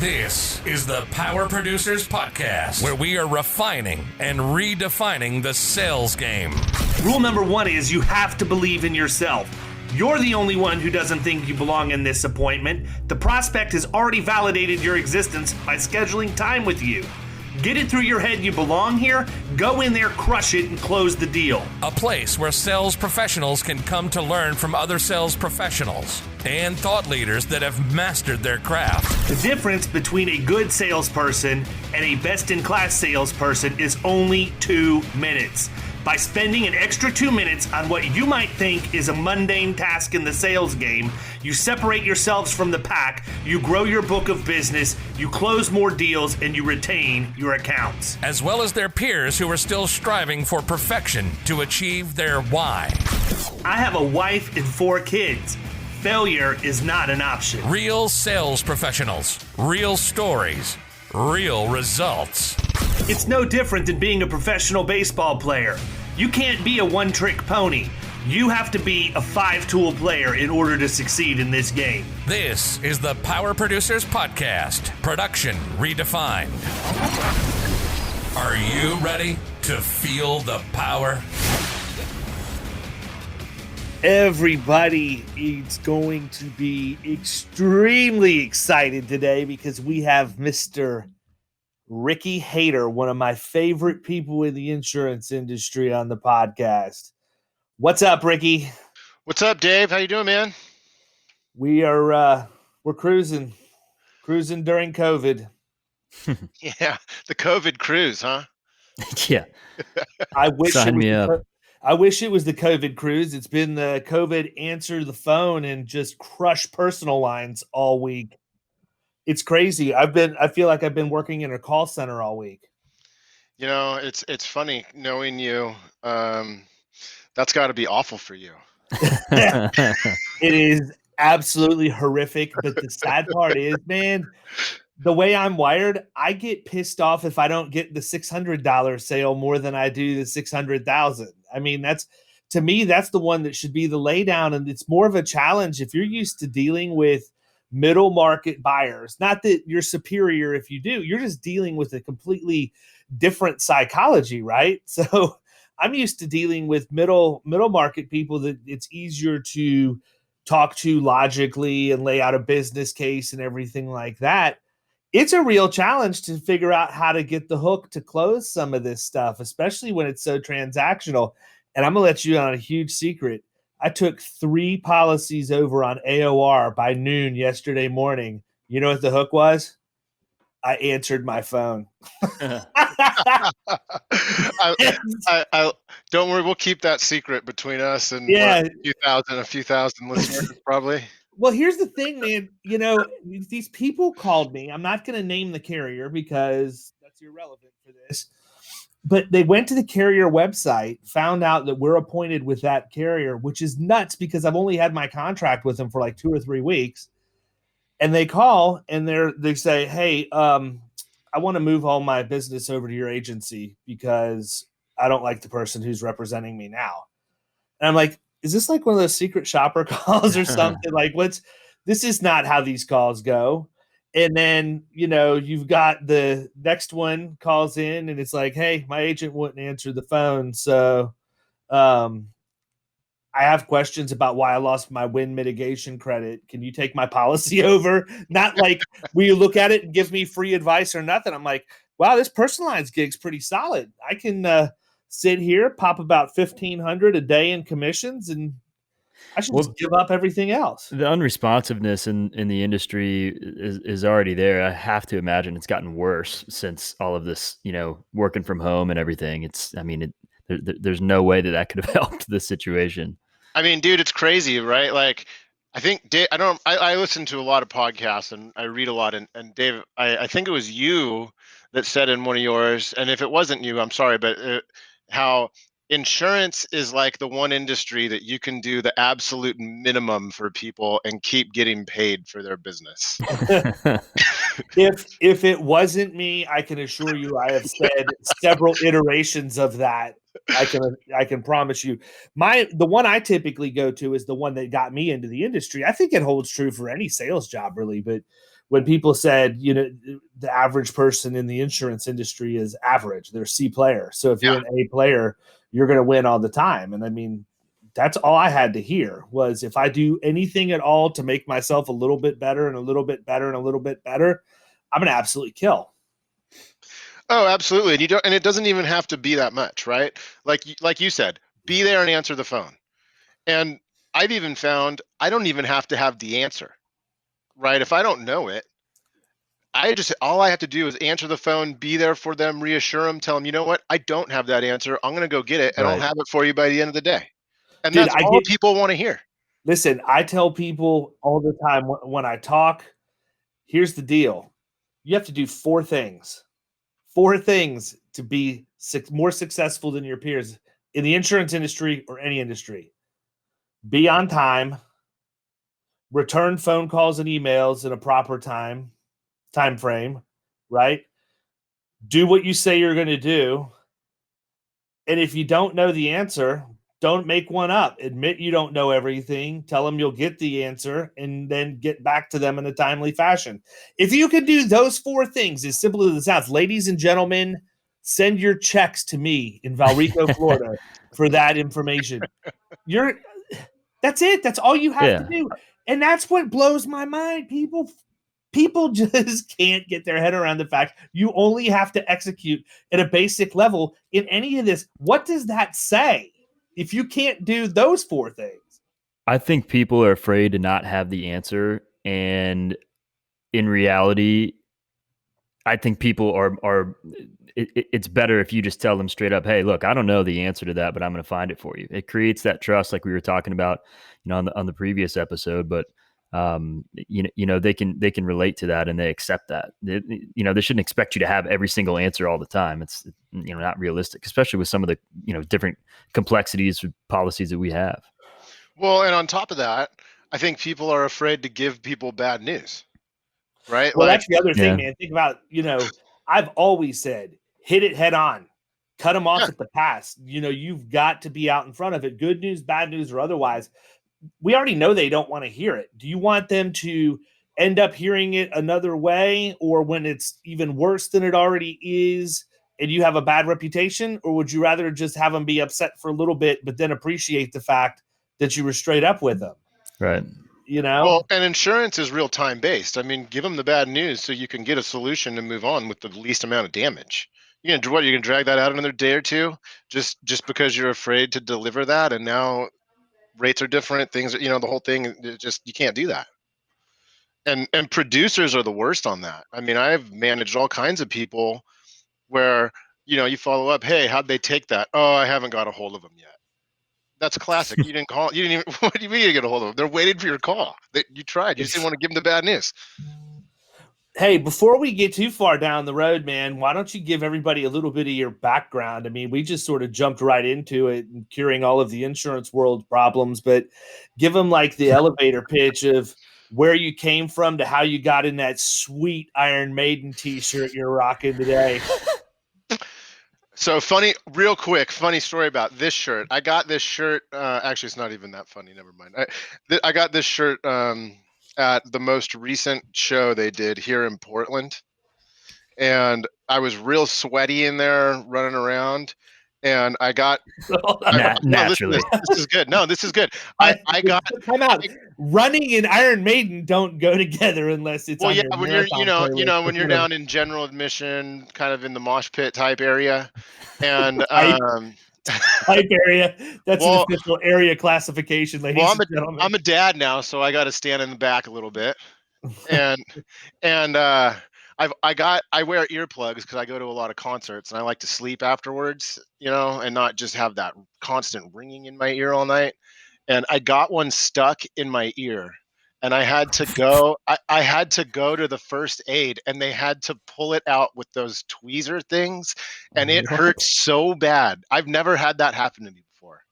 This is the Power Producers Podcast, where we are refining and redefining the sales game. Rule number one is you have to believe in yourself. You're the only one who doesn't think you belong in this appointment. The prospect has already validated your existence by scheduling time with you. Get it through your head you belong here, go in there, crush it, and close the deal. A place where sales professionals can come to learn from other sales professionals and thought leaders that have mastered their craft. The difference between a good salesperson and a best-in-class salesperson is only 2 minutes. By spending an extra 2 minutes on what you might think is a mundane task in the sales game, you separate yourselves from the pack, you grow your book of business, you close more deals, and you retain your accounts. As well as their peers who are still striving for perfection to achieve their why. I have a wife and 4 kids. Failure is not an option. Real sales professionals, real stories, real results. It's no different than being a professional baseball player. You can't be a one-trick pony. You have to be a 5-tool player in order to succeed in this game. This is the Power Producers Podcast, production redefined. Are you ready to feel the power? Everybody is going to be extremely excited today because we have Mr. Ricky Hayter, one of my favorite people in the insurance industry, on the podcast. What's up, Ricky? What's up, Dave? How you doing, man? We're cruising during COVID. Yeah, the COVID cruise, huh? Yeah. I wish Sign me up. I wish it was the COVID cruise. It's been the COVID answer the phone and just crush personal lines all week. It's crazy. I feel like I've been working in a call center all week. You know, it's funny knowing you. That's got to be awful for you. It is absolutely horrific. But the sad part is, man, the way I'm wired, I get pissed off if I don't get the $600 sale more than I do the $600,000. I mean, to me, that's the one that should be the laydown. And it's more of a challenge if you're used to dealing with middle market buyers. Not that you're superior if you do, you're just dealing with a completely different psychology, right? So I'm used to dealing with middle market people that it's easier to talk to logically and lay out a business case and everything like that. It's a real challenge to figure out how to get the hook to close some of this stuff, especially when it's so transactional. And I'm going to let you in on a huge secret. I took 3 policies over on AOR by noon yesterday morning. You know what the hook was? I answered my phone. I don't worry, we'll keep that secret between us and a few thousand listeners, probably. Well, here's the thing, man. You know, these people called me. I'm not going to name the carrier because that's irrelevant for this. But they went to the carrier website, found out that we're appointed with that carrier, which is nuts because I've only had my contract with them for like 2 or 3 weeks. And they call and they say, hey, I want to move all my business over to your agency because I don't like the person who's representing me now. And I'm like, is this like one of those secret shopper calls or something? Like, this is not how these calls go. And then, you know, you've got the next one calls in and it's like, hey, my agent wouldn't answer the phone. So I have questions about why I lost my wind mitigation credit. Can you take my policy over? Not like, will you look at it and give me free advice or nothing? I'm like, wow, this personal lines gig's pretty solid. I can sit here, pop about $1,500 a day in commissions, and I should just give up everything else. The unresponsiveness in the industry is already there. I have to imagine it's gotten worse since all of this, you know, working from home and everything. There's no way that could have helped the situation. I mean, dude, it's crazy, right? Like, I think Dave, I listen to a lot of podcasts and I read a lot. And Dave, I think it was you that said in one of yours, and if it wasn't you, I'm sorry, but how insurance is like the one industry that you can do the absolute minimum for people and keep getting paid for their business. If it wasn't me, I can assure you I have said several iterations of that. I can promise you. The one I typically go to is the one that got me into the industry. I think it holds true for any sales job, really. But when people said, the average person in the insurance industry is average. They're C player. So if you're an A player, you're going to win all the time. And I mean, that's all I had to hear was if I do anything at all to make myself a little bit better and a little bit better and a little bit better, I'm going to absolutely kill. Oh, absolutely. And it doesn't even have to be that much, right? Like you said, be there and answer the phone. And I've even found I don't even have to have the answer, right? If I don't know it, all I have to do is answer the phone, be there for them, reassure them, tell them, you know what? I don't have that answer. I'm going to go get it, and I'll have it for you by the end of the day. And that's all people want to hear. Listen, I tell people all the time when I talk, here's the deal. You have to do 4 things. 4 things to be more successful than your peers in the insurance industry or any industry. Be on time, return phone calls and emails in a proper time frame, right? Do what you say you're going to do. And if you don't know the answer, don't make one up. Admit you don't know everything. Tell them you'll get the answer and then get back to them in a timely fashion. If you can do those 4 things, as simple as it sounds, ladies and gentlemen, send your checks to me in Valrico, Florida for that information. That's it. That's all you have to do. And that's what blows my mind. People just can't get their head around the fact you only have to execute at a basic level in any of this. What does that say if you can't do those 4 things? I think people are afraid to not have the answer. And in reality, I think people are it's better if you just tell them straight up, hey, look, I don't know the answer to that, but I'm going to find it for you. It creates that trust like we were talking about, on the previous episode, but they can relate to that and they accept that. They shouldn't expect you to have every single answer all the time. It's not realistic, especially with some of the different complexities of policies that we have. Well, and on top of that, I think people are afraid to give people bad news, right? Well, that's the other thing, man. Think about, I've always said, hit it head on, cut them off at the pass. You've got to be out in front of it. Good news, bad news, or otherwise. We already know they don't want to hear it. Do you want them to end up hearing it another way, or when it's even worse than it already is and you have a bad reputation? Or would you rather just have them be upset for a little bit, but then appreciate the fact that you were straight up with them? Right. Well, and insurance is real time based. I mean, give them the bad news so you can get a solution and move on with the least amount of damage. You're gonna drag that out another day or two just because you're afraid to deliver that, and now rates are different, things, the whole thing, you can't do that. And producers are the worst on that. I mean, I've managed all kinds of people where, you follow up, hey, how'd they take that? Oh, I haven't got a hold of them yet. That's classic. You didn't call. You didn't even. What do you mean you didn't get a hold of them? They're waiting for your call. You tried. You just didn't want to give them the bad news. Hey, before we get too far down the road, man, why don't you give everybody a little bit of your background? I mean, we just sort of jumped right into it and curing all of the insurance world problems, but give them like the elevator pitch of where you came from to how you got in that sweet Iron Maiden t-shirt you're rocking today. So real quick, funny story about this shirt. I got this shirt. Actually, it's not even that funny. Never mind. I got this shirt at the most recent show they did here in Portland. And I was real sweaty in there running around. And I got naturally. This is good. No, this is good. I got time out. Running and Iron Maiden don't go together unless it's when you're when you're down in general admission, kind of in the mosh pit type area, and type area. That's an official area classification, ladies and gentlemen. I'm a dad now, so I got to stand in the back a little bit, and I wear earplugs because I go to a lot of concerts and I like to sleep afterwards, and not just have that constant ringing in my ear all night. And I got one stuck in my ear, and I had to go. I had to go to the first aid, and they had to pull it out with those tweezer things, and it hurt so bad. I've never had that happen to me before.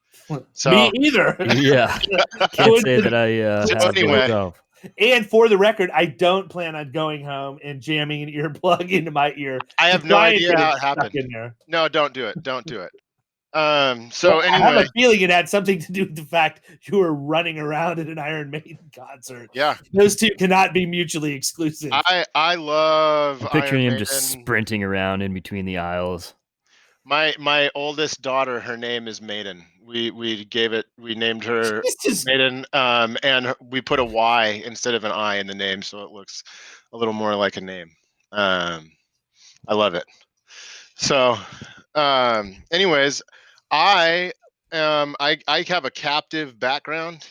So, me either. Yeah, can't say that I. Anyway. And for the record, I don't plan on going home and jamming an earplug into my ear. I have no idea how it happened. No, don't do it. Don't do it. So I have anyway, a feeling it had something to do with the fact you were running around at an Iron Maiden concert. yeah, Those two cannot be mutually exclusive. I love I'm Iron picturing him Maiden. just sprinting around in between the aisles. My oldest daughter, her name is Maiden. We named her Jesus. Maiden, and we put a Y instead of an I in the name, so it looks a little more like a name. I love it. So, anyways, I I have a captive background.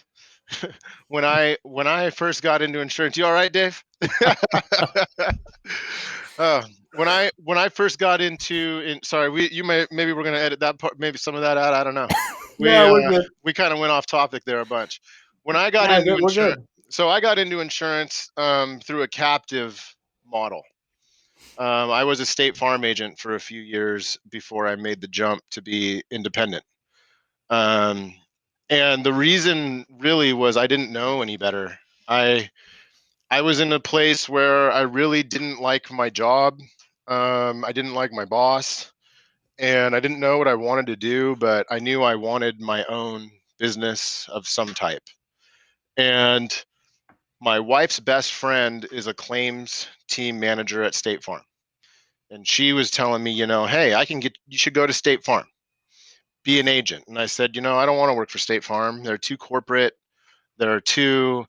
When I first got into insurance, you all right, Dave? When I first got sorry, maybe we're gonna edit that part, maybe some of that out. I don't know. No, we're good. We kind of went off topic there a bunch. When I got No, into we're insurance, good. so I got into insurance through a captive model. I was a State Farm agent for a few years before I made the jump to be independent. And the reason really was I didn't know any better. I was in a place where I really didn't like my job. I didn't like my boss, and I didn't know what I wanted to do, but I knew I wanted my own business of some type. And my wife's best friend is a claims team manager at State Farm. And she was telling me, hey, you should go to State Farm, be an agent. And I said, I don't want to work for State Farm. They're too corporate. They're too,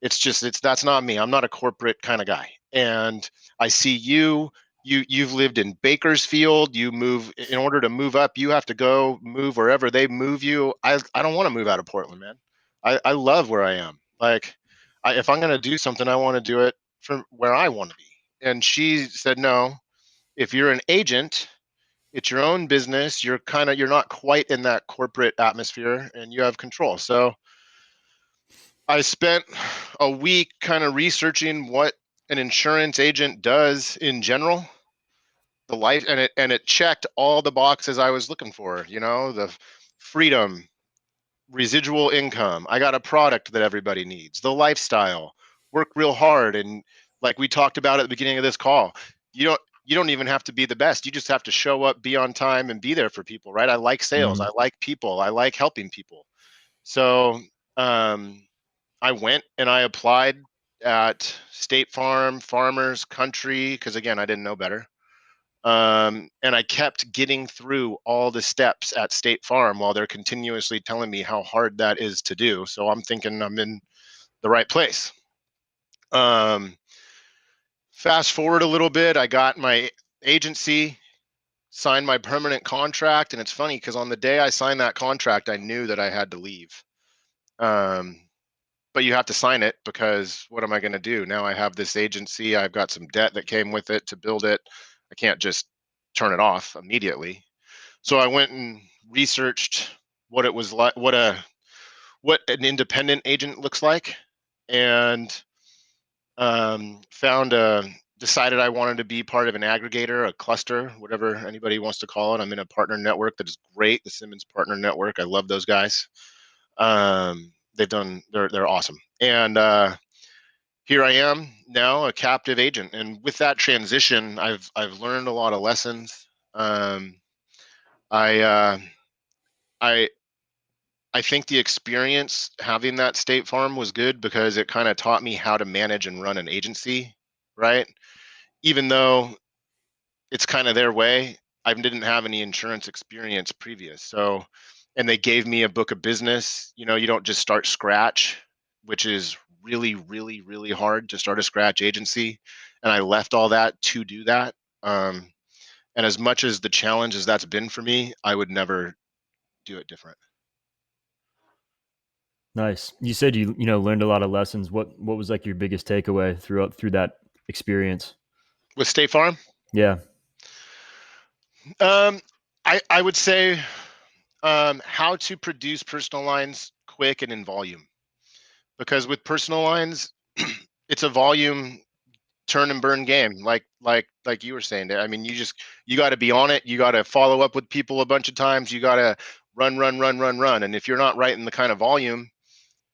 that's not me. I'm not a corporate kind of guy. And I see you've lived in Bakersfield. In order to move up, you have to go move wherever they move you. I don't want to move out of Portland, man. I love where I am. Like, if I'm going to do something, I want to do it from where I want to be. And she said, no, if you're an agent, it's your own business. You're not quite in that corporate atmosphere, and you have control. So I spent a week kind of researching what an insurance agent does in general, the life, and it checked all the boxes I was looking for. The freedom, residual income. I got a product that everybody needs. The lifestyle, work real hard, and like we talked about at the beginning of this call, you don't even have to be the best. You just have to show up, be on time, and be there for people, right? I like sales. Mhm. I like people. I like helping people. So I went and I applied at State Farm, Farmers, Country, because again, I didn't know better. And I kept getting through all the steps at State Farm while they're continuously telling me how hard that is to do. So I'm thinking I'm in the right place. Fast forward a little bit, I got my agency, signed my permanent contract, and it's funny because on the day I signed that contract, I knew that I had to leave. But you have to sign it because what am I going to do? Now I have this agency. I've got some debt that came with it to build it. I can't just turn it off immediately. So I went and researched what it was like, what an independent agent looks like, and decided I wanted to be part of an aggregator, a cluster, whatever anybody wants to call it. I'm in a partner network that is great, the Simmons Partner Network. I love those guys. They're awesome. And here I am now, a captive agent. And with that transition, I've learned a lot of lessons. I think the experience having that State Farm was good because it kind of taught me how to manage and run an agency, right? Even though it's kind of their way, I didn't have any insurance experience previous. So, and they gave me a book of business. You don't just start scratch, which is really, really, really hard to start a scratch agency. And I left all that to do that. And as much as the challenge as that's been for me, I would never do it different. Nice. You said you learned a lot of lessons. What was like your biggest takeaway through that experience? With State Farm? Yeah. I would say how to produce personal lines quick and in volume. Because with personal lines, it's a volume turn and burn game, like you were saying. I mean, you got to be on it. You got to follow up with people a bunch of times. You got to run. And if you're not writing the kind of volume,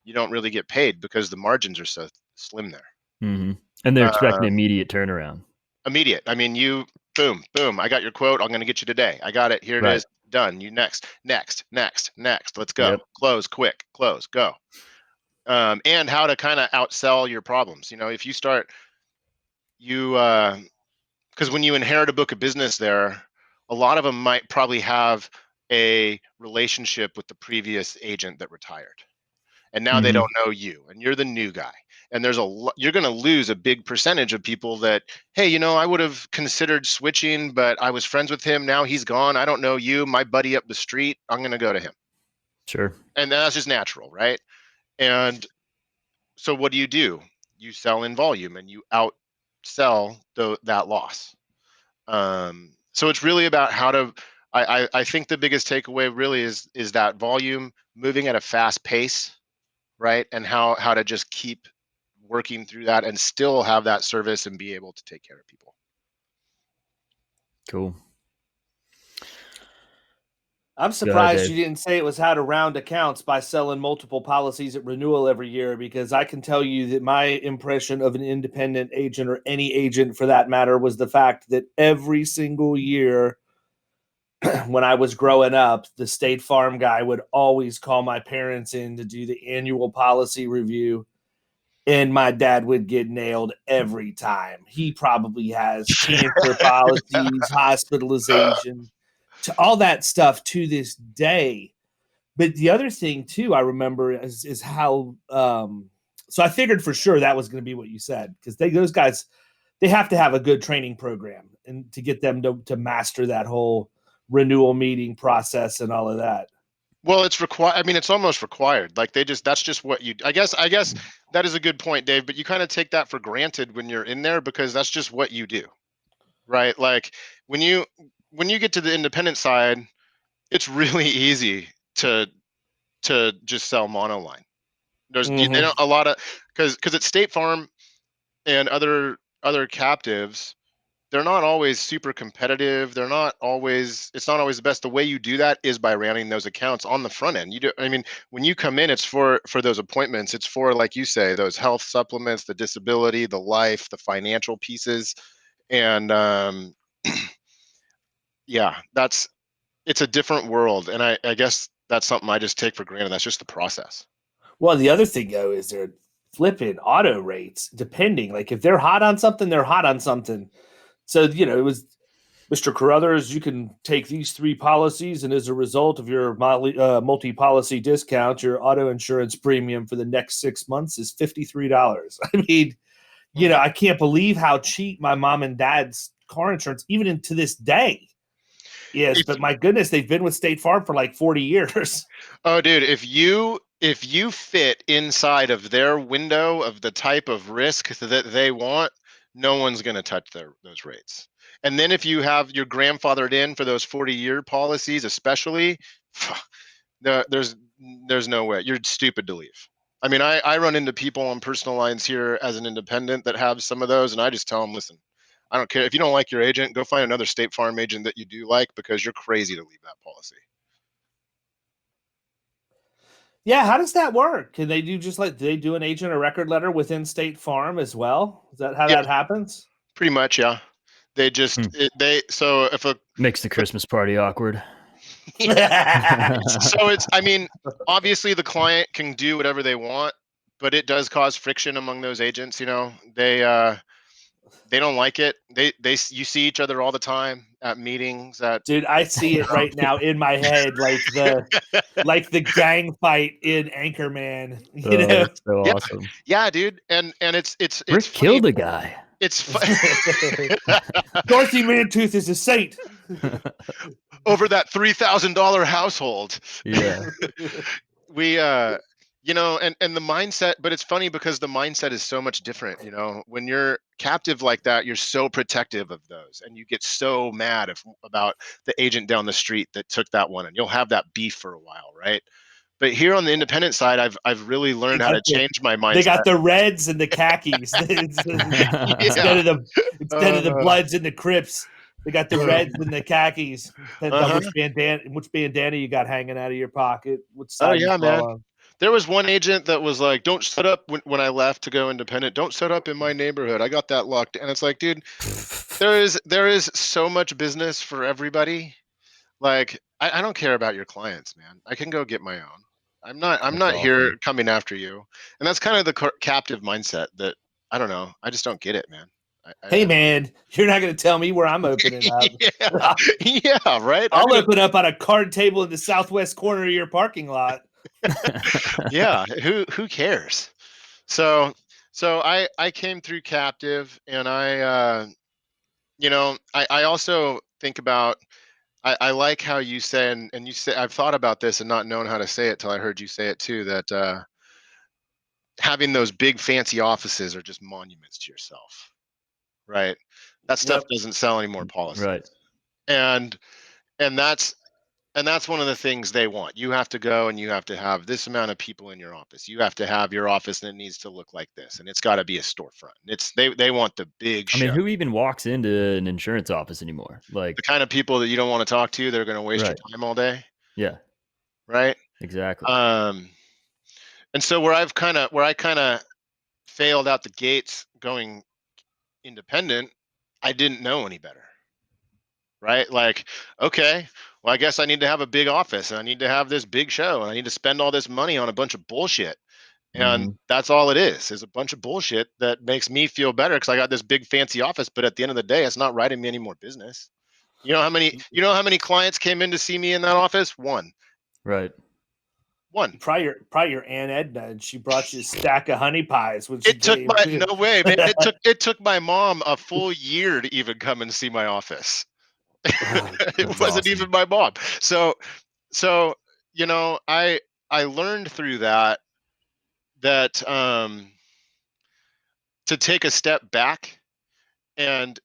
you don't really get paid because the margins are so slim there. Mm-hmm. And they're expecting immediate turnaround. Immediate. I mean, boom. I got your quote. I'm going to get you today. I got it. Here it is. done. You next. Let's go. Yep. Close, quick, close, go. And how to kind of outsell your problems. If you start, because when you inherit a book of business there, a lot of them might probably have a relationship with the previous agent that retired. And now they don't know you, and you're the new guy. And you're going to lose a big percentage of people that, hey, I would have considered switching, but I was friends with him. Now he's gone. I don't know you. My buddy up the street, I'm going to go to him. Sure. And that's just natural, right? And so what do? You sell in volume, and you outsell that loss. So it's really about how to. I think the biggest takeaway really is that volume, moving at a fast pace, right? And how to just keep working through that and still have that service and be able to take care of people. Cool. I'm surprised you didn't say it was how to round accounts by selling multiple policies at renewal every year, because I can tell you that my impression of an independent agent, or any agent for that matter, was the fact that every single year when I was growing up, the State Farm guy would always call my parents in to do the annual policy review. And my dad would get nailed every time. He probably has cancer policies, hospitalization, to all that stuff to this day. But the other thing too, I remember is how, so I figured for sure that was going to be what you said, because those guys, they have to have a good training program and to get them to master that whole renewal meeting process and all of that. Well, it's required. I mean, it's almost required. Like that's just what you, I guess that is a good point, Dave, but you kind of take that for granted when you're in there, because that's just what you do, right? Like when you get to the independent side, it's really easy to just sell monoline. There's they don't, a lot of, because it's State Farm and other captives, they're not always super competitive. It's not always the best. The way you do that is by rounding those accounts on the front end. When you come in, it's for those appointments. It's for, like you say, those health supplements, the disability, the life, the financial pieces. And yeah, it's a different world. And I guess that's something I just take for granted. That's just the process. Well, the other thing though is they're flipping auto rates depending. Like if they're hot on something, they're hot on something. So, it was Mr. Carothers, you can take these 3 policies, and as a result of your multi-policy discount, your auto insurance premium for the next 6 months is $53. I mean, I can't believe how cheap my mom and dad's car insurance, even to this day, is. But my goodness, they've been with State Farm for like 40 years. Oh, dude, if you fit inside of their window of the type of risk that they want, no one's going to touch those rates. And then if you have your grandfathered in for those 40-year policies, especially, there's no way. You're stupid to leave. I mean, I run into people on personal lines here as an independent that have some of those, and I just tell them, listen, I don't care. If you don't like your agent, go find another State Farm agent that you do like, because you're crazy to leave that policy. Yeah, how does that work? Can they do do they do an agent or record letter within State Farm as well? Is that how that happens? Pretty much, yeah. They just so if makes the Christmas party awkward. So obviously the client can do whatever they want, but it does cause friction among those agents. They don't like it. You see each other all the time at meetings. Dude, I see it right now in my head, like the gang fight in Anchorman. That's so awesome. Yeah, dude, and it's Rick killed a guy. It's Dorothy Mantooth is a saint over that $3,000 household. Yeah, we and the mindset, but it's funny because the mindset is so much different. When you're captive like that, you're so protective of those, and you get so mad about the agent down the street that took that one, and you'll have that beef for a while, right? But here on the independent side, I've really learned how to change my mindset. They got the Reds and the khakis instead of the Bloods and the Crips. They got the Reds and the khakis. Which bandana you got hanging out of your pocket? Oh yeah, man. On? There was one agent that was like, don't set up when I left to go independent. Don't set up in my neighborhood. I got that locked. And it's like, dude, there is so much business for everybody. Like, I don't care about your clients, man. I can go get my own. I'm not That's here awesome. coming after you. And that's kind of the captive mindset that I don't know. I just don't get it, man. Hey, man, you're not going to tell me where I'm opening up. Yeah, yeah, right. I'll open up on a card table in the southwest corner of your parking lot. Yeah, who cares? So I came through captive, and I also think about, I like how you say, and you say, I've thought about this and not known how to say it till I heard you say it too, that having those big fancy offices are just monuments to yourself, right? That stuff Yep. doesn't sell any more policies. Right. And that's one of the things they want. You have to go and you have to have this amount of people in your office. You have to have your office, and it needs to look like this, and it's got to be a storefront. It's they want the big I mean, show. who even walks into an insurance office anymore? Like, The kind of people that you don't want to talk to, they're going to waste your Right. time all day, yeah, right? exactly. And so where I kind of failed out the gates going independent, I didn't know any better, right? Like, okay, well, I guess I need to have a big office, and I need to have this big show, and I need to spend all this money on a bunch of bullshit. And Mhm. that's all it is a bunch of bullshit that makes me feel better because I got this big fancy office, but at the end of the day, it's not writing me any more business. You know how many clients came in to see me in that office? One. Right. Probably your Aunt Edna, and she brought you a stack of honey pies when she It took came. no way, man. It took my mom a full year to even come and see my office. It wasn't awesome. even my mom. So I learned through that to take a step back and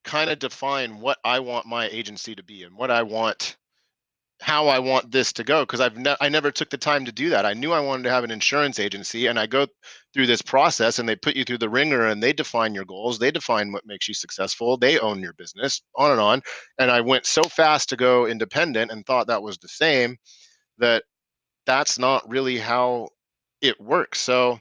kind of define what I want my agency to be and how I want this to go, because I never took the time to do that. I knew I wanted to have an insurance agency, and I go through this process, and they put you through the ringer, and they define your goals, they define what makes you successful, they own your business, on and on. And I went so fast to go independent and thought that was the same, that's not really how it works. So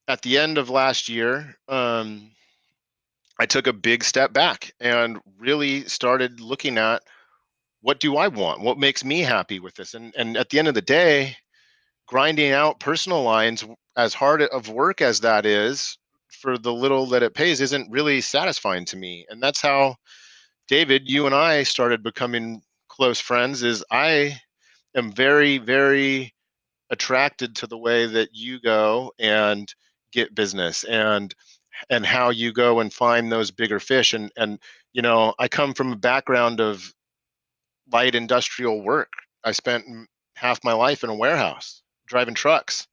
at the end of last year, I took a big step back and really started looking at, what do I want? What makes me happy with this? And at the end of the day, grinding out personal lines, as hard of work as that is, for the little that it pays, isn't really satisfying to me. And that's how, David, you and I started becoming close friends. Is I am very, very attracted to the way that you go and get business, and how you go and find those bigger fish. And I come from a background of light industrial work. I spent half my life in a warehouse driving trucks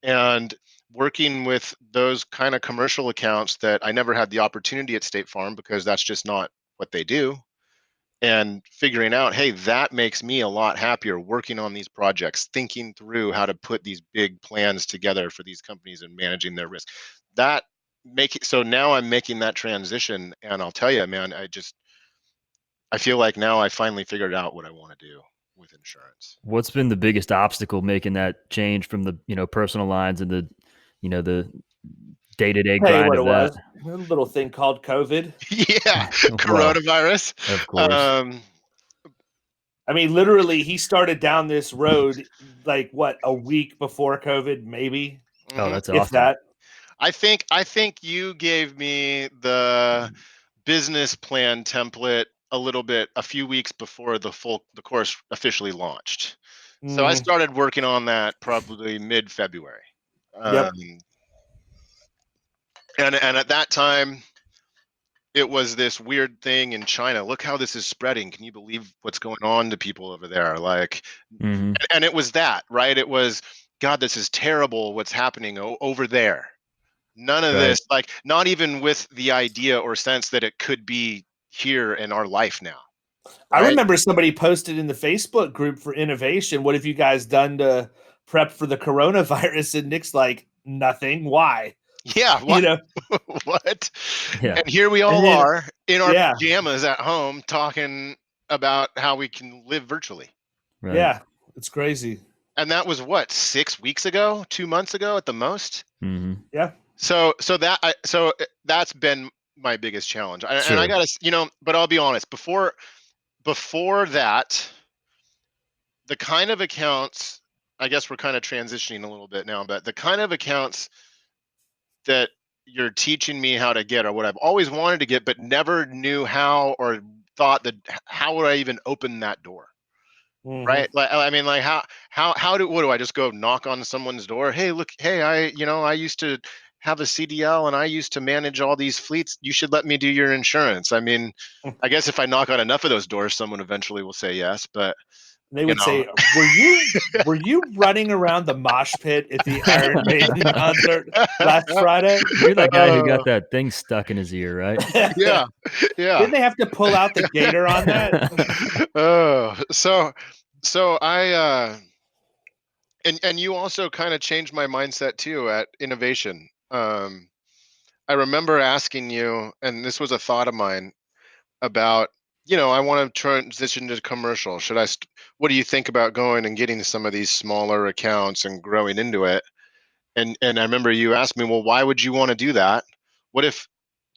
and working with those kind of commercial accounts that I never had the opportunity at State Farm, because that's just not what they do. And figuring out, hey, that makes me a lot happier working on these projects, thinking through how to put these big plans together for these companies and managing their risk. So now I'm making that transition, and I'll tell you, man, I feel like now I finally figured out what I want to do with insurance. What's been the biggest obstacle making that change from the personal lines and the the day-to-day Tell you grind what of it was. that? A little thing called COVID. Yeah, Well, coronavirus. of course. I mean, literally, he started down this road like what, a week before COVID, maybe, Oh, Mhm. that's if awesome. that. I think you gave me the business plan template a few weeks before the course officially launched. So I Mhm. started working on that probably mid-February. Yep. And at that time, it was this weird thing in China. Look how this is spreading. Can you believe what's going on to people over there? Like, Mhm. and it was that, right? It was, God, this is terrible what's happening over there. None of Right. this, like, not even with the idea or sense that it could be here in our life now. I Right? remember somebody posted in the Facebook group for innovation, what have you guys done to prep for the coronavirus? And Nick's like, nothing. Why? Yeah. You What? know? What? Yeah. And here we And all then, are in our yeah, pajamas at home talking about how we can live virtually. Right. yeah, it's crazy. And that was what, 6 weeks ago, 2 months ago at the most. Mhm. Yeah. So that's been my biggest challenge. And I Sure. gotta, but I'll be honest. Before that, the kind of accounts, I guess we're kind of transitioning a little bit now, but the kind of accounts that you're teaching me how to get are what I've always wanted to get, but never knew how, or thought that how would I even open that door? Right? Like, I mean, like what do I just go knock on someone's door? Hey, look, hey, I used to have a CDL and I used to manage all these fleets. You should let me do your insurance. I mean, I guess if I knock on enough of those doors, someone eventually will say yes, but they would say, were you running around the mosh pit at the Iron Maiden concert last Friday? You're that guy who got that thing stuck in his ear, right? yeah. Didn't they have to pull out the gator on that? So I and you also kind of changed my mindset too at innovation. I remember asking you, and this was a thought of mine about, I want to transition to commercial. What do you think about going and getting some of these smaller accounts and growing into it? And I remember you asked me, well, why would you want to do that? What if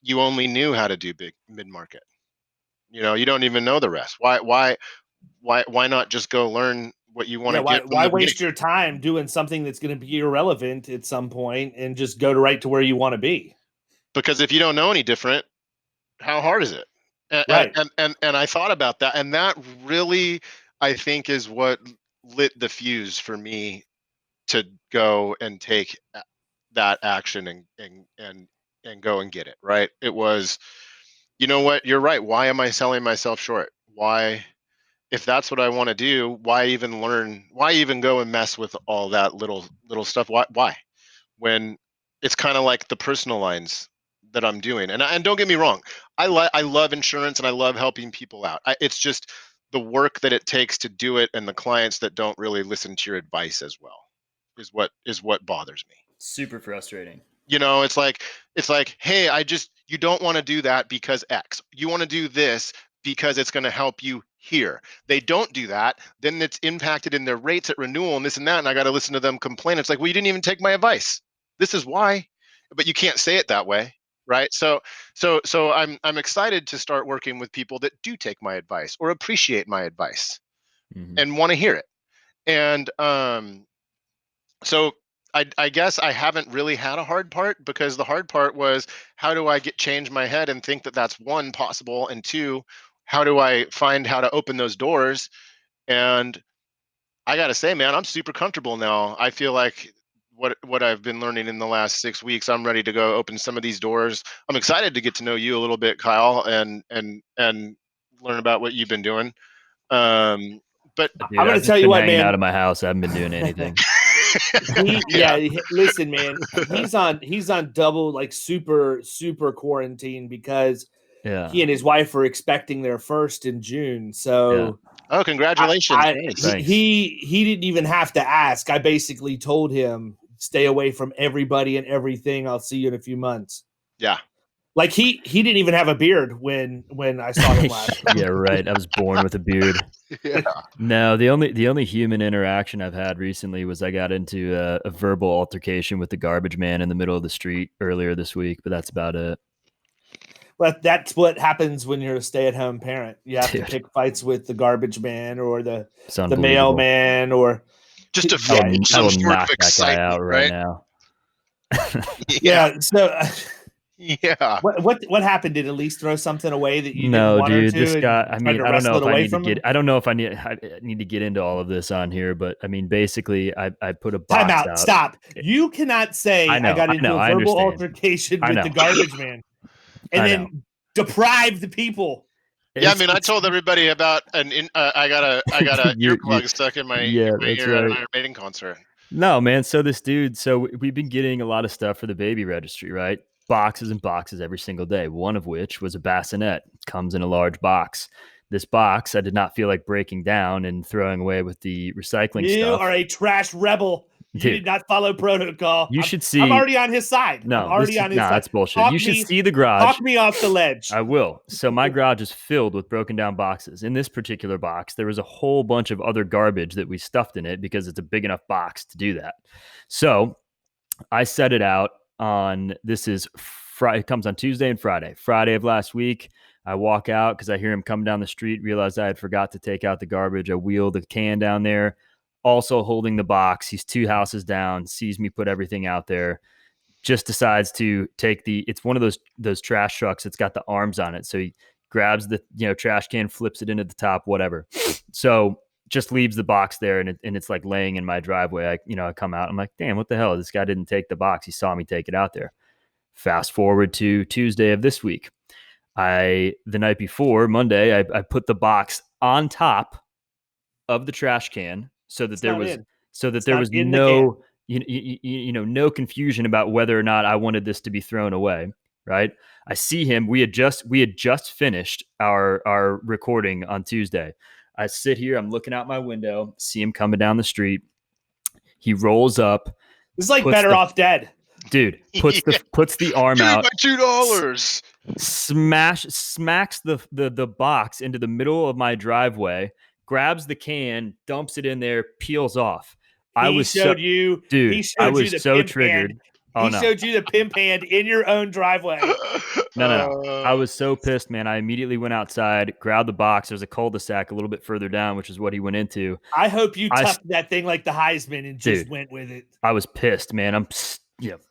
you only knew how to do big mid-market? You don't even know the rest. Why not just go learn what you want to get? Why waste your time doing something that's going to be irrelevant at some point and just go right to where you want to be? Because if you don't know any different, how hard is it? And I thought about that, and that really, I think, is what lit the fuse for me to go and take that action and go and get it. Right? It was, you know what? You're right. Why am I selling myself short? Why? If that's what I want to do, why even learn? Why even go and mess with all that little stuff? Why? When it's kind of like the personal lines that I'm doing. And don't get me wrong, I love insurance and I love helping people out. It's just the work that it takes to do it, and the clients that don't really listen to your advice as well is what bothers me. Super frustrating. It's like, hey, you don't want to do that because X. You want to do this because it's going to help you here. They don't do that, then it's impacted in their rates at renewal and this and that, and I got to listen to them complain. It's like, well, you didn't even take my advice. This is why. But you can't say it that way, right? So I'm excited to start working with people that do take my advice or appreciate my advice and want to hear it. And so I guess I haven't really had a hard part, because the hard part was, how do I change my head and think that that's one, possible, and two, how do I find how to open those doors? And I got to say, man, I'm super comfortable now. I feel like what I've been learning in the last 6 weeks, I'm ready to go open some of these doors. I'm excited to get to know you a little bit, Kyle, and learn about what you've been doing. But dude, I'm going to tell you what, man. Out of my house, I haven't been doing anything. Listen, man, he's on double, like, super quarantine, because he and his wife are expecting their first in June. So oh, congratulations. He didn't even have to ask. I basically told him, stay away from everybody and everything. I'll see you in a few months. Yeah. Like, he didn't even have a beard when I saw him last. Yeah, right. I was born with a beard. Yeah. No, the only human interaction I've had recently was I got into a verbal altercation with the garbage man in the middle of the street earlier this week, but that's about it. But that's what happens when you're a stay-at-home parent. You have to pick fights with the garbage man or the mailman, or just to feel some sort of excitement out right now. Yeah. So. Yeah. What happened? Did at least throw something away that you no, didn't want dude? to? This guy. I mean, I don't know if I need to get. Him? I don't know if I need to get into all of this on here, but I mean, basically, I put a box time out. Out. Stop. You cannot say I got into a verbal altercation with the garbage man, and then deprive the people. Yeah, I mean, I told everybody about I got a earplug stuck in my ear at an Iron Maiden concert. No, man. So this dude, we've been getting a lot of stuff for the baby registry, right? Boxes and boxes every single day, one of which was a bassinet. It comes in a large box. This box I did not feel like breaking down and throwing away with the recycling stuff. You are a trash rebel. You did not follow protocol. You should see. I'm already on his side. No, I'm already on his side. That's bullshit. You should see the garage. Talk me off the ledge. I will. So my garage is filled with broken down boxes. In this particular box, there was a whole bunch of other garbage that we stuffed in it because it's a big enough box to do that. So I set it out on, this is Friday. It comes on Tuesday and Friday. Friday of last week, I walk out because I hear him come down the street, realize I had forgot to take out the garbage. I wheel the can down there, also holding the box. He's 2 houses down, sees me put everything out there, just decides to take it's one of those trash trucks. It's got the arms on it. So he grabs the, trash can, flips it into the top, whatever. So just leaves the box there, and it's like laying in my driveway. I come out, I'm like, damn, what the hell? This guy didn't take the box. He saw me take it out there. Fast forward to Tuesday of this week. The night before, Monday, I put the box on top of the trash can so that there was no, no confusion about whether or not I wanted this to be thrown away. Right. I see him. We had just finished our recording on Tuesday. I sit here, I'm looking out my window, see him coming down the street. He rolls up. It's like Better Off Dead. Dude, puts the arm out. Give me my $2. Smacks the box into the middle of my driveway, grabs the can, dumps it in there, peels off. I was so triggered. He showed you the pimp hand in your own driveway. No. I was so pissed, man. I immediately went outside, grabbed the box. There's a cul-de-sac a little bit further down, which is what he went into. I hope you tucked that thing like the Heisman and just went with it. I was pissed, man. I'm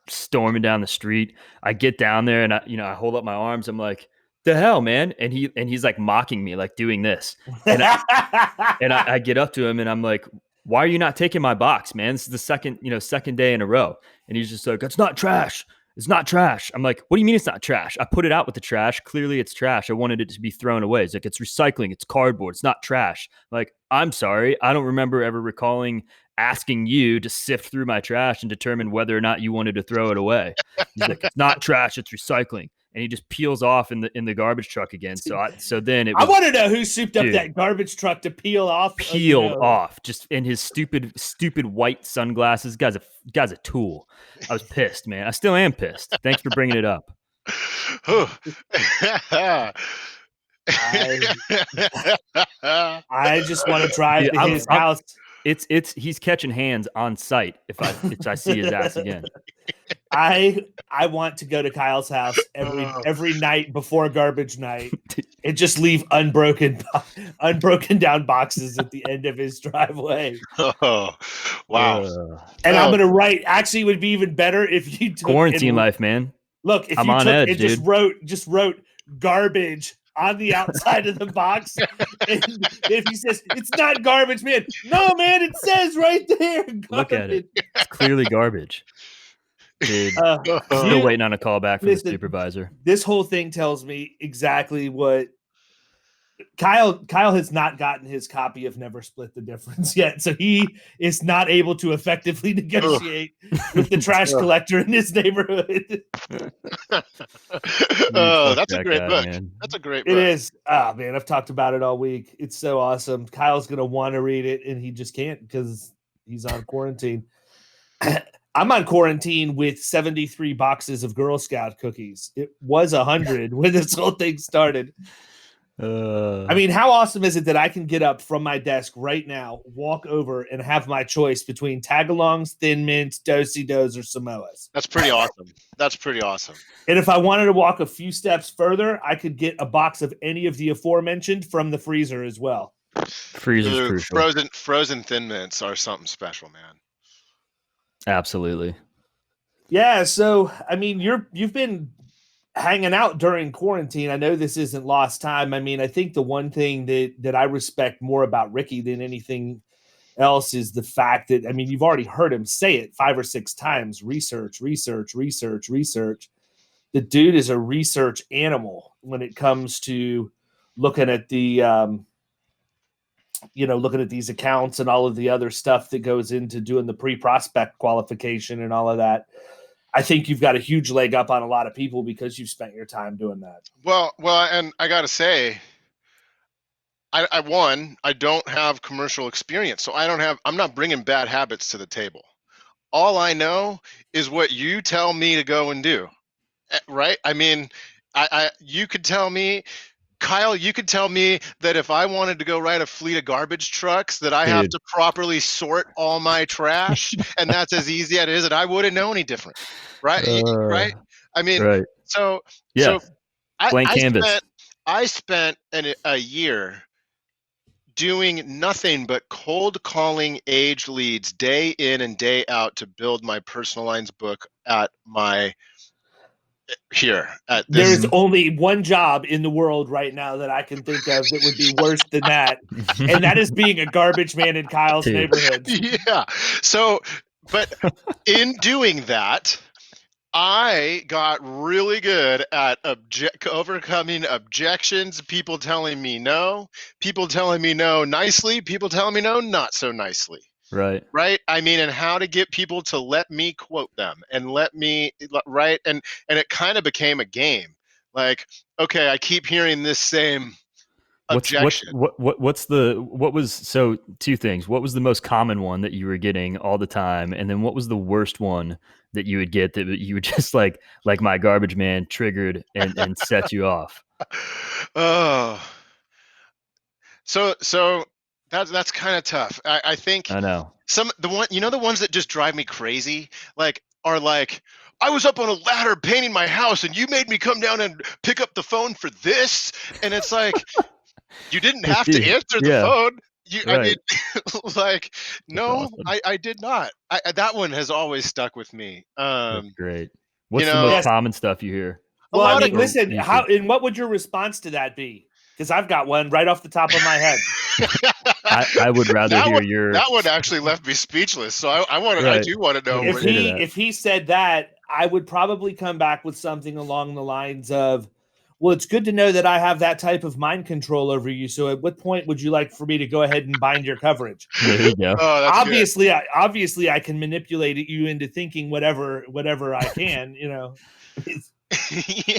storming down the street. I get down there and I hold up my arms. I'm like, the hell, man? And he's like mocking me, like doing this. And I get up to him and I'm like, why are you not taking my box, man? This is the second day in a row. And he's just like, it's not trash. It's not trash. I'm like, what do you mean it's not trash? I put it out with the trash. Clearly it's trash. I wanted it to be thrown away. It's like, it's recycling. It's cardboard. It's not trash. I'm like, I'm sorry. I don't remember ever recalling asking you to sift through my trash and determine whether or not you wanted to throw it away. He's like, it's not trash. It's recycling. And he just peels off in the garbage truck again. So then it was, I want to know who souped up that garbage truck to peel off. Off, just in his stupid white sunglasses. Guy's a tool. I was pissed, man. I still am pissed. Thanks for bringing it up. I just want to drive to his house. He's catching hands on site if I see his ass again. I want to go to Kyle's house every night before garbage night and just leave unbroken down boxes at the end of his driveway. Oh, wow! And I'm gonna write. Actually, it would be even better if you took quarantine life, man. Look, if I'm you on took edge, and dude. just wrote garbage on the outside of the box. And if he says it's not garbage, man, no, man, it says right there. Garbage. Look at it. It's clearly garbage. Dude, still waiting on a call back from the supervisor. This whole thing tells me exactly what Kyle has not gotten his copy of Never Split the Difference yet. So he is not able to effectively negotiate with the trash collector in his neighborhood. Oh, that's a great book. Man. That's a great book. It is. Oh, man, I've talked about it all week. It's so awesome. Kyle's going to want to read it, and he just can't because he's on quarantine. I'm on quarantine with 73 boxes of Girl Scout cookies. It was 100 when this whole thing started. I mean, how awesome is it that I can get up from my desk right now, walk over, and have my choice between Tagalongs, Thin Mints, Do-si-dos, or Samoas? That's pretty awesome. That's pretty awesome. And if I wanted to walk a few steps further, I could get a box of any of the aforementioned from the freezer as well. Freezer's crucial. Frozen Thin Mints are something special, man. Absolutely. Yeah, so I mean, you've been hanging out during quarantine. I know this isn't lost time. I mean, I think the one thing that I respect more about Ricky than anything else is the fact that, I mean, you've already heard him say it 5 or 6 times, research. The dude is a research animal when it comes to looking at the, looking at these accounts and all of the other stuff that goes into doing the pre-prospect qualification and all of that. I think you've got a huge leg up on a lot of people because you've spent your time doing that. Well, and I got to say, I don't have commercial experience, so I'm not bringing bad habits to the table. All I know is what you tell me to go and do, right? I mean, you could tell me, Kyle, you could tell me that if I wanted to go ride a fleet of garbage trucks, that I have to properly sort all my trash, and that's as easy as it is, and I wouldn't know any different, right? Right? I mean, right. so blank canvas. I spent a year doing nothing but cold calling aged leads day in and day out to build my personal lines book at There this. is only one job in the world right now that I can think of that would be worse than that, and that is being a garbage man in Kyle's Dude. neighborhood. Yeah. So, but in doing that, I got really good at overcoming objections, people telling me no nicely, people telling me no not so nicely. Right. Right? I mean, and how to get people to let me quote them and let me, right? And it kind of became a game. Like, okay, I keep hearing this same objection. What was so two things. What was the most common one that you were getting all the time? And then what was the worst one that you would get that you would just like my garbage man triggered and set you off? Oh, so that's kind of tough. I think I know. the ones that just drive me crazy, are like, I was up on a ladder painting my house and you made me come down and pick up the phone for this. And it's like, you didn't have to answer the phone. I mean, like, no, awesome. I did not. That one has always stuck with me. That's great. What's the most common stuff you hear? Well, I mean, listen, what would your response to that be? Because I've got one right off the top of my head. I would rather hear your. That one actually left me speechless. So I do want to know. If he said that, I would probably come back with something along the lines of, well, it's good to know that I have that type of mind control over you. So at what point would you like for me to go ahead and bind your coverage? There you go. Obviously, I can manipulate you into thinking whatever I can,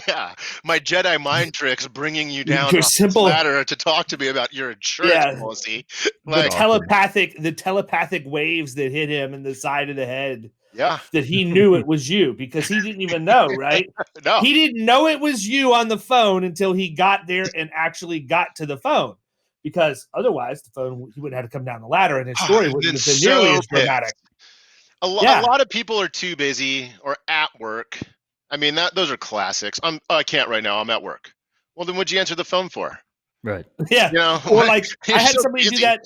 Yeah, my Jedi mind tricks bringing you down your off simple the ladder to talk to me about your insurance policy. The telepathic waves that hit him in the side of the head. Yeah, that he knew it was you because he didn't even know, right? No, he didn't know it was you on the phone until he got there and actually got to the phone. Because otherwise, he wouldn't have to come down the ladder, and his story wouldn't have been nearly as dramatic. A lot of people are too busy or at work. I mean, those are classics. I can't right now. I'm at work. Well, then what'd you answer the phone for? Right. Yeah. Or like I had somebody do that.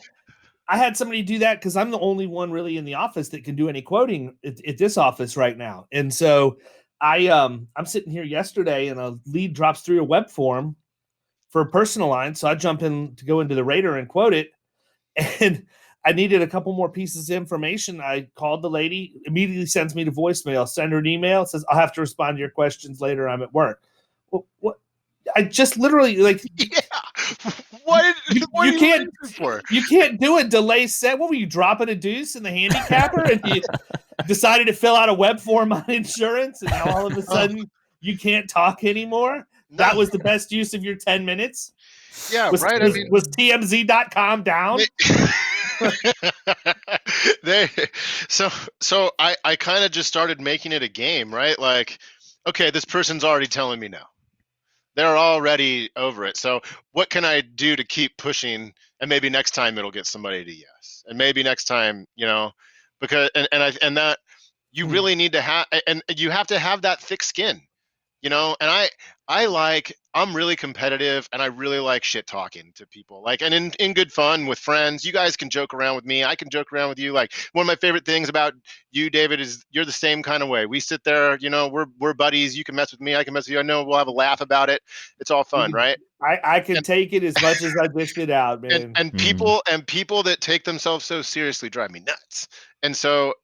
I had somebody do that because I'm the only one really in the office that can do any quoting at this office right now. And so I'm sitting here yesterday and a lead drops through a web form for a personal line. So I jump in to go into the Raider and quote it. And I needed a couple more pieces of information. I called the lady, immediately sends me to voicemail, send her an email, says, I'll have to respond to your questions later. I'm at work. Well, what? I just literally yeah. What you can't for? You can't do a delay set. What were you dropping a deuce in the handicapper and you decided to fill out a web form on insurance and now all of a sudden you can't talk anymore? No. That was the best use of your 10 minutes? Yeah, right. Was TMZ.com down? So I kind of just started making it a game, right? Like, okay, this person's already telling me no. They're already over it. So what can I do to keep pushing? And maybe next time it'll get somebody to yes. And maybe next time, because and that you really need to have, and you have to have that thick skin, and I'm really competitive and I really like shit talking to people, and in good fun with friends. You guys can joke around with me. I can joke around with you. Like, one of my favorite things about you, David, is you're the same kind of way. We sit there, we're buddies. You can mess with me. I can mess with you. I know we'll have a laugh about it. It's all fun, right? I can take it as much as I dish it out, man. And people that take themselves so seriously drive me nuts. And so,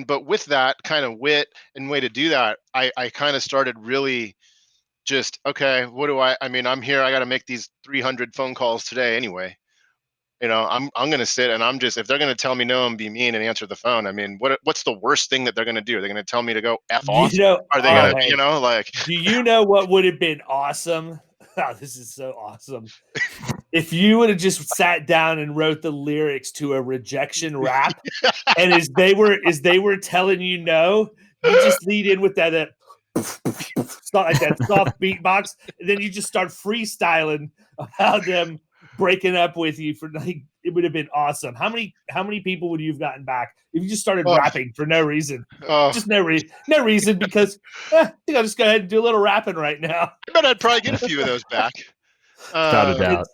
but with that kind of wit and way to do that, I kind of started really just, okay, what do I'm here. I got to make these 300 phone calls today anyway. I'm going to sit and if they're going to tell me no and be mean and answer the phone, what's the worst thing that they're going to do? Are they going to tell me to go F off? Are they going to, do you know what would have been awesome? Oh, this is so awesome. If you would have just sat down and wrote the lyrics to a rejection rap, and as they were telling you no, you just lead in with that like that soft beatbox, and then you just start freestyling about them breaking up with you for it would have been awesome. How many people would you have gotten back if you just started rapping for no reason? Just no reason, because I think I'll just go ahead and do a little rapping right now. I bet I'd probably get a few of those back. Without a doubt.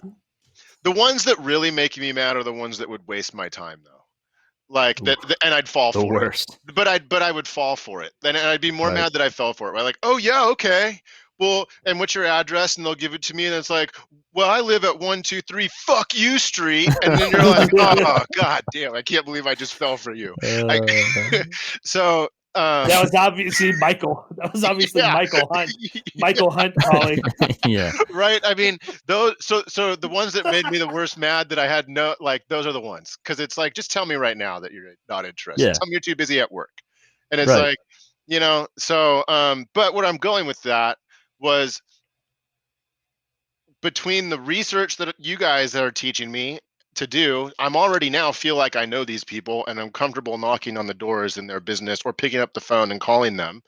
The ones that really make me mad are the ones that would waste my time, though. Like that, and I'd fall The for worst. it. But I would fall for it. And I'd be more Right. mad that I fell for it. Right? Like, oh yeah, okay. Well, and what's your address? And they'll give it to me, and it's like, well, I live at 123 fuck you street. And then you're like, oh god damn, I can't believe I just fell for you. So that was obviously Michael. That was obviously yeah. Michael Hunt. Michael Hunt calling. Yeah. Right. I mean, those. So the ones that made me the worst mad that I had no like. Those are the ones, because it's like, just tell me right now that you're not interested. Yeah. Tell me you're too busy at work, and it's Right. like, you know. So, but where I'm going with that was between the research that you guys are teaching me to do, I'm already now feel like I know these people, and I'm comfortable knocking on the doors in their business or picking up the phone and calling them.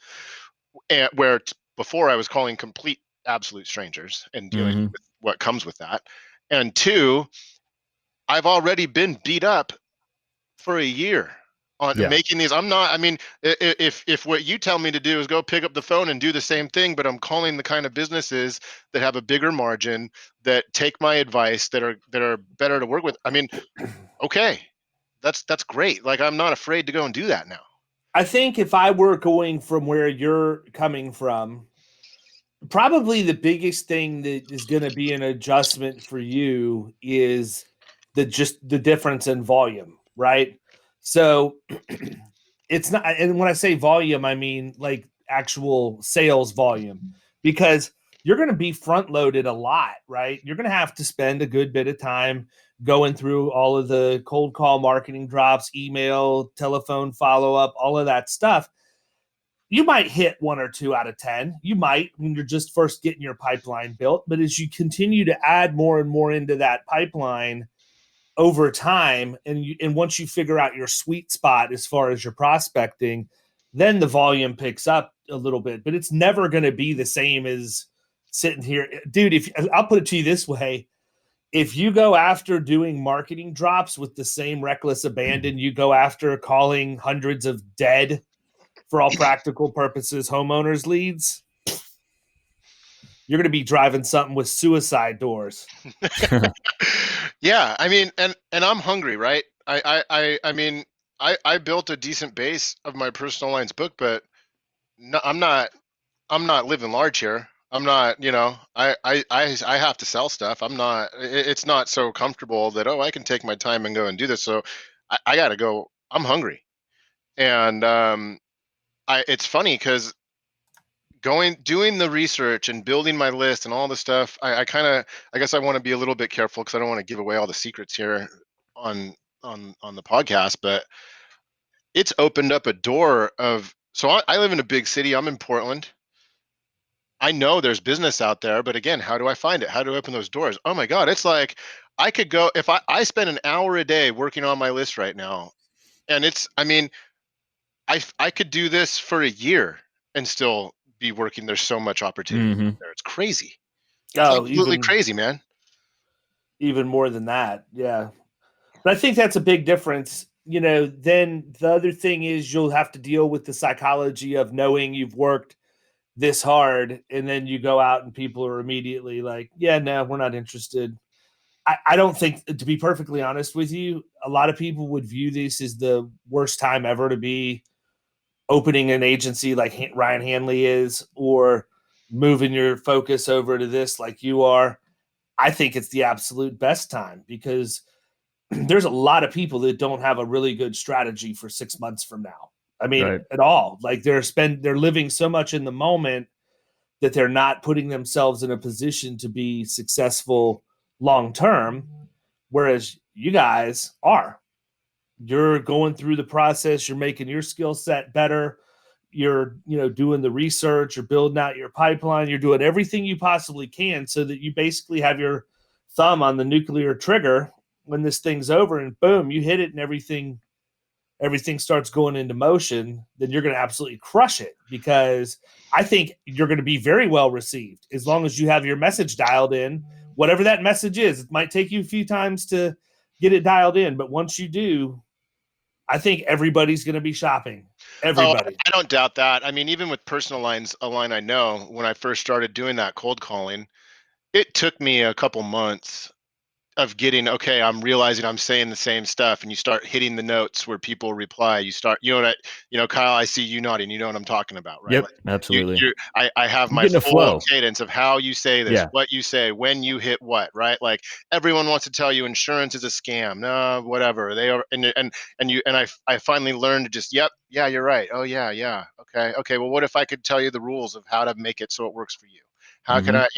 And where before I was calling complete absolute strangers and dealing Mhm. with what comes with that. And two, I've already been beat up for a year on Yeah. making these. I'm not, I mean, if what you tell me to do is go pick up the phone and do the same thing, but I'm calling the kind of businesses that have a bigger margin, that take my advice, that are better to work with. I mean, okay, that's great. Like, I'm not afraid to go and do that now. I think if I were going from where you're coming from, probably the biggest thing that is going to be an adjustment for you is just the difference in volume, right? So it's not, and when I say volume, I mean like actual sales volume, because you're going to be front loaded a lot, right? You're going to have to spend a good bit of time going through all of the cold call marketing drops, email, telephone follow up, all of that stuff. You might hit 1 or 2 out of 10. You might when you're just first getting your pipeline built. But as you continue to add more and more into that pipeline over time, and once you figure out your sweet spot as far as your prospecting, then the volume picks up a little bit. But it's never going to be the same as sitting here. Dude, if I'll put it to you this way, if you go after doing marketing drops with the same reckless abandon you go after calling hundreds of dead, for all practical purposes, homeowners leads, you're going to be driving something with suicide doors. Yeah, I mean, and I'm hungry, right? I mean, I built a decent base of my personal lines book, but no, I'm not living large here. I'm not, you know, I have to sell stuff. I'm not, it's not so comfortable that, oh, I can take my time and go and do this. So I got to go. I'm hungry. And it's funny because doing the research and building my list and all the stuff, I kind of, I guess I want to be a little bit careful because I don't want to give away all the secrets here on the podcast, but it's opened up a door of, so I live in a big city. I'm in Portland. I know there's business out there, but again, how do I find it? How do I open those doors? Oh my God, it's like I could go, if I spend an hour a day working on my list right now, and it's, I mean, I could do this for a year and still be working. There's so much opportunity there. It's crazy. It's absolutely crazy, man. Even more than that. Yeah. But I think that's a big difference. You know, then the other thing is you'll have to deal with the psychology of knowing you've worked this hard, and then you go out and people are immediately like, yeah, no, we're not interested. I don't think, to be perfectly honest with you, a lot of people would view this as the worst time ever to be opening an agency like Ryan Hanley is, or moving your focus over to this like you are. I think it's the absolute best time, because there's a lot of people that don't have a really good strategy for 6 months from now. I mean, Right. at all. Like they're living so much in the moment that they're not putting themselves in a position to be successful long term, whereas you guys are. You're going through the process, you're making your skill set better, you're, you know, doing the research, you're building out your pipeline, you're doing everything you possibly can so that you basically have your thumb on the nuclear trigger when this thing's over, and boom, you hit it and everything starts going into motion. Then you're going to absolutely crush it, because I think you're going to be very well received as long as you have your message dialed in, whatever that message is. It might take you a few times to get it dialed in, but once you do, I think everybody's going to be shopping. Everybody. Oh, I don't doubt that. I mean, even with personal lines, a line I know, when I first started doing that cold calling, it took me a couple months of getting, okay, I'm realizing I'm saying the same stuff, and you start hitting the notes where people reply. You start, Kyle, I see you nodding. You know what I'm talking about, right? Yep, Like absolutely. I have You my get in a full flow. cadence of how you say this, Yeah. what you say, when you hit what, right? Like everyone wants to tell you insurance is a scam. No, whatever. They are, I finally learned to just, yep, yeah, you're right. Oh yeah, okay. Well, what if I could tell you the rules of how to make it so it works for you? How can I,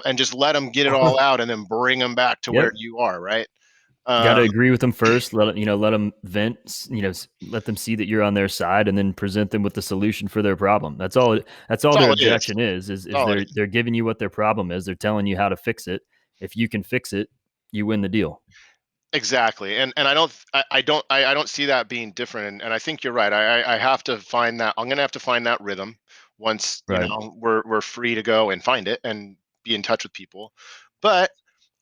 and just let them get it all out, and then bring them back to Yep. where you are, right? Got to agree with them first. Let them vent. Let them see that you're on their side, and then present them with the solution for their problem. That's all. That's all their objection is. Is they're giving you what their problem is. They're telling you how to fix it. If you can fix it, you win the deal. Exactly, and I don't see that being different, and I think you're right. I have to find that. I'm gonna have to find that rhythm once Right. we're free to go and find it and be in touch with people. But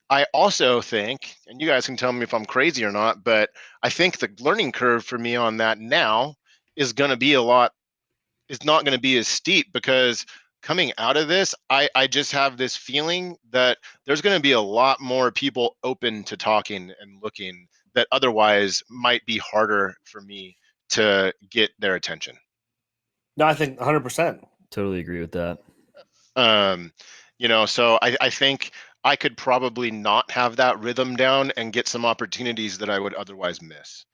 I also think, and you guys can tell me if I'm crazy or not, but I think the learning curve for me on that now is going to be is not going to be as steep, because coming out of this, I just have this feeling that there's going to be a lot more people open to talking and looking that otherwise might be harder for me to get their attention. No, I think 100%. Totally agree with that. So I think I could probably not have that rhythm down and get some opportunities that I would otherwise miss.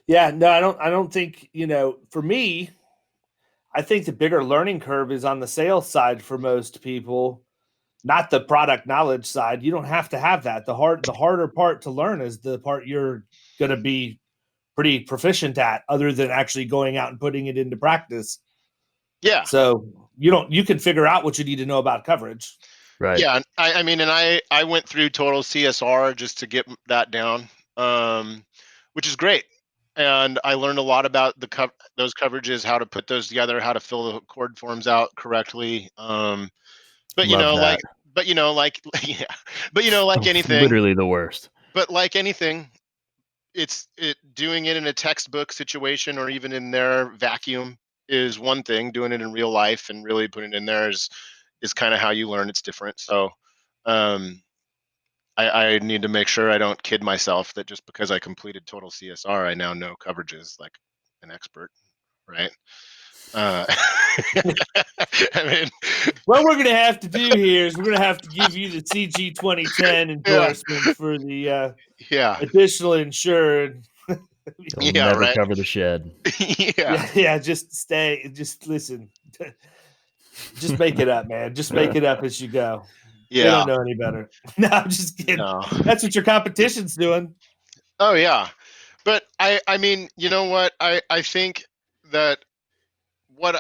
Yeah, no, I don't think, for me, I think the bigger learning curve is on the sales side for most people, not the product knowledge side. You don't have to have that. The harder part to learn is the part you're going to be pretty proficient at, other than actually going out and putting it into practice. Yeah. So you can figure out what you need to know about coverage. Right. Yeah. I went through total CSR just to get that down, which is great. And I learned a lot about those coverages, how to put those together, how to fill the cord forms out correctly. But Love that. yeah, like anything, Literally the worst. but like anything, doing it in a textbook situation or even in their vacuum is one thing. Doing it in real life and really putting it in there is kind of how you learn. It's different. So um, I need to make sure I don't kid myself that just because I completed total CSR, I now know coverages like an expert, right? I mean, What we're going to have to do here is we're going to have to give you the CG 2010 endorsement for the additional insured. You'll never cover the shed. Yeah. Just listen. Just make it up, man. Just make it up as you go. Yeah. They don't know any better. No, I'm just kidding. No. That's what your competition's doing. Oh yeah. But I mean, you know what? I think that where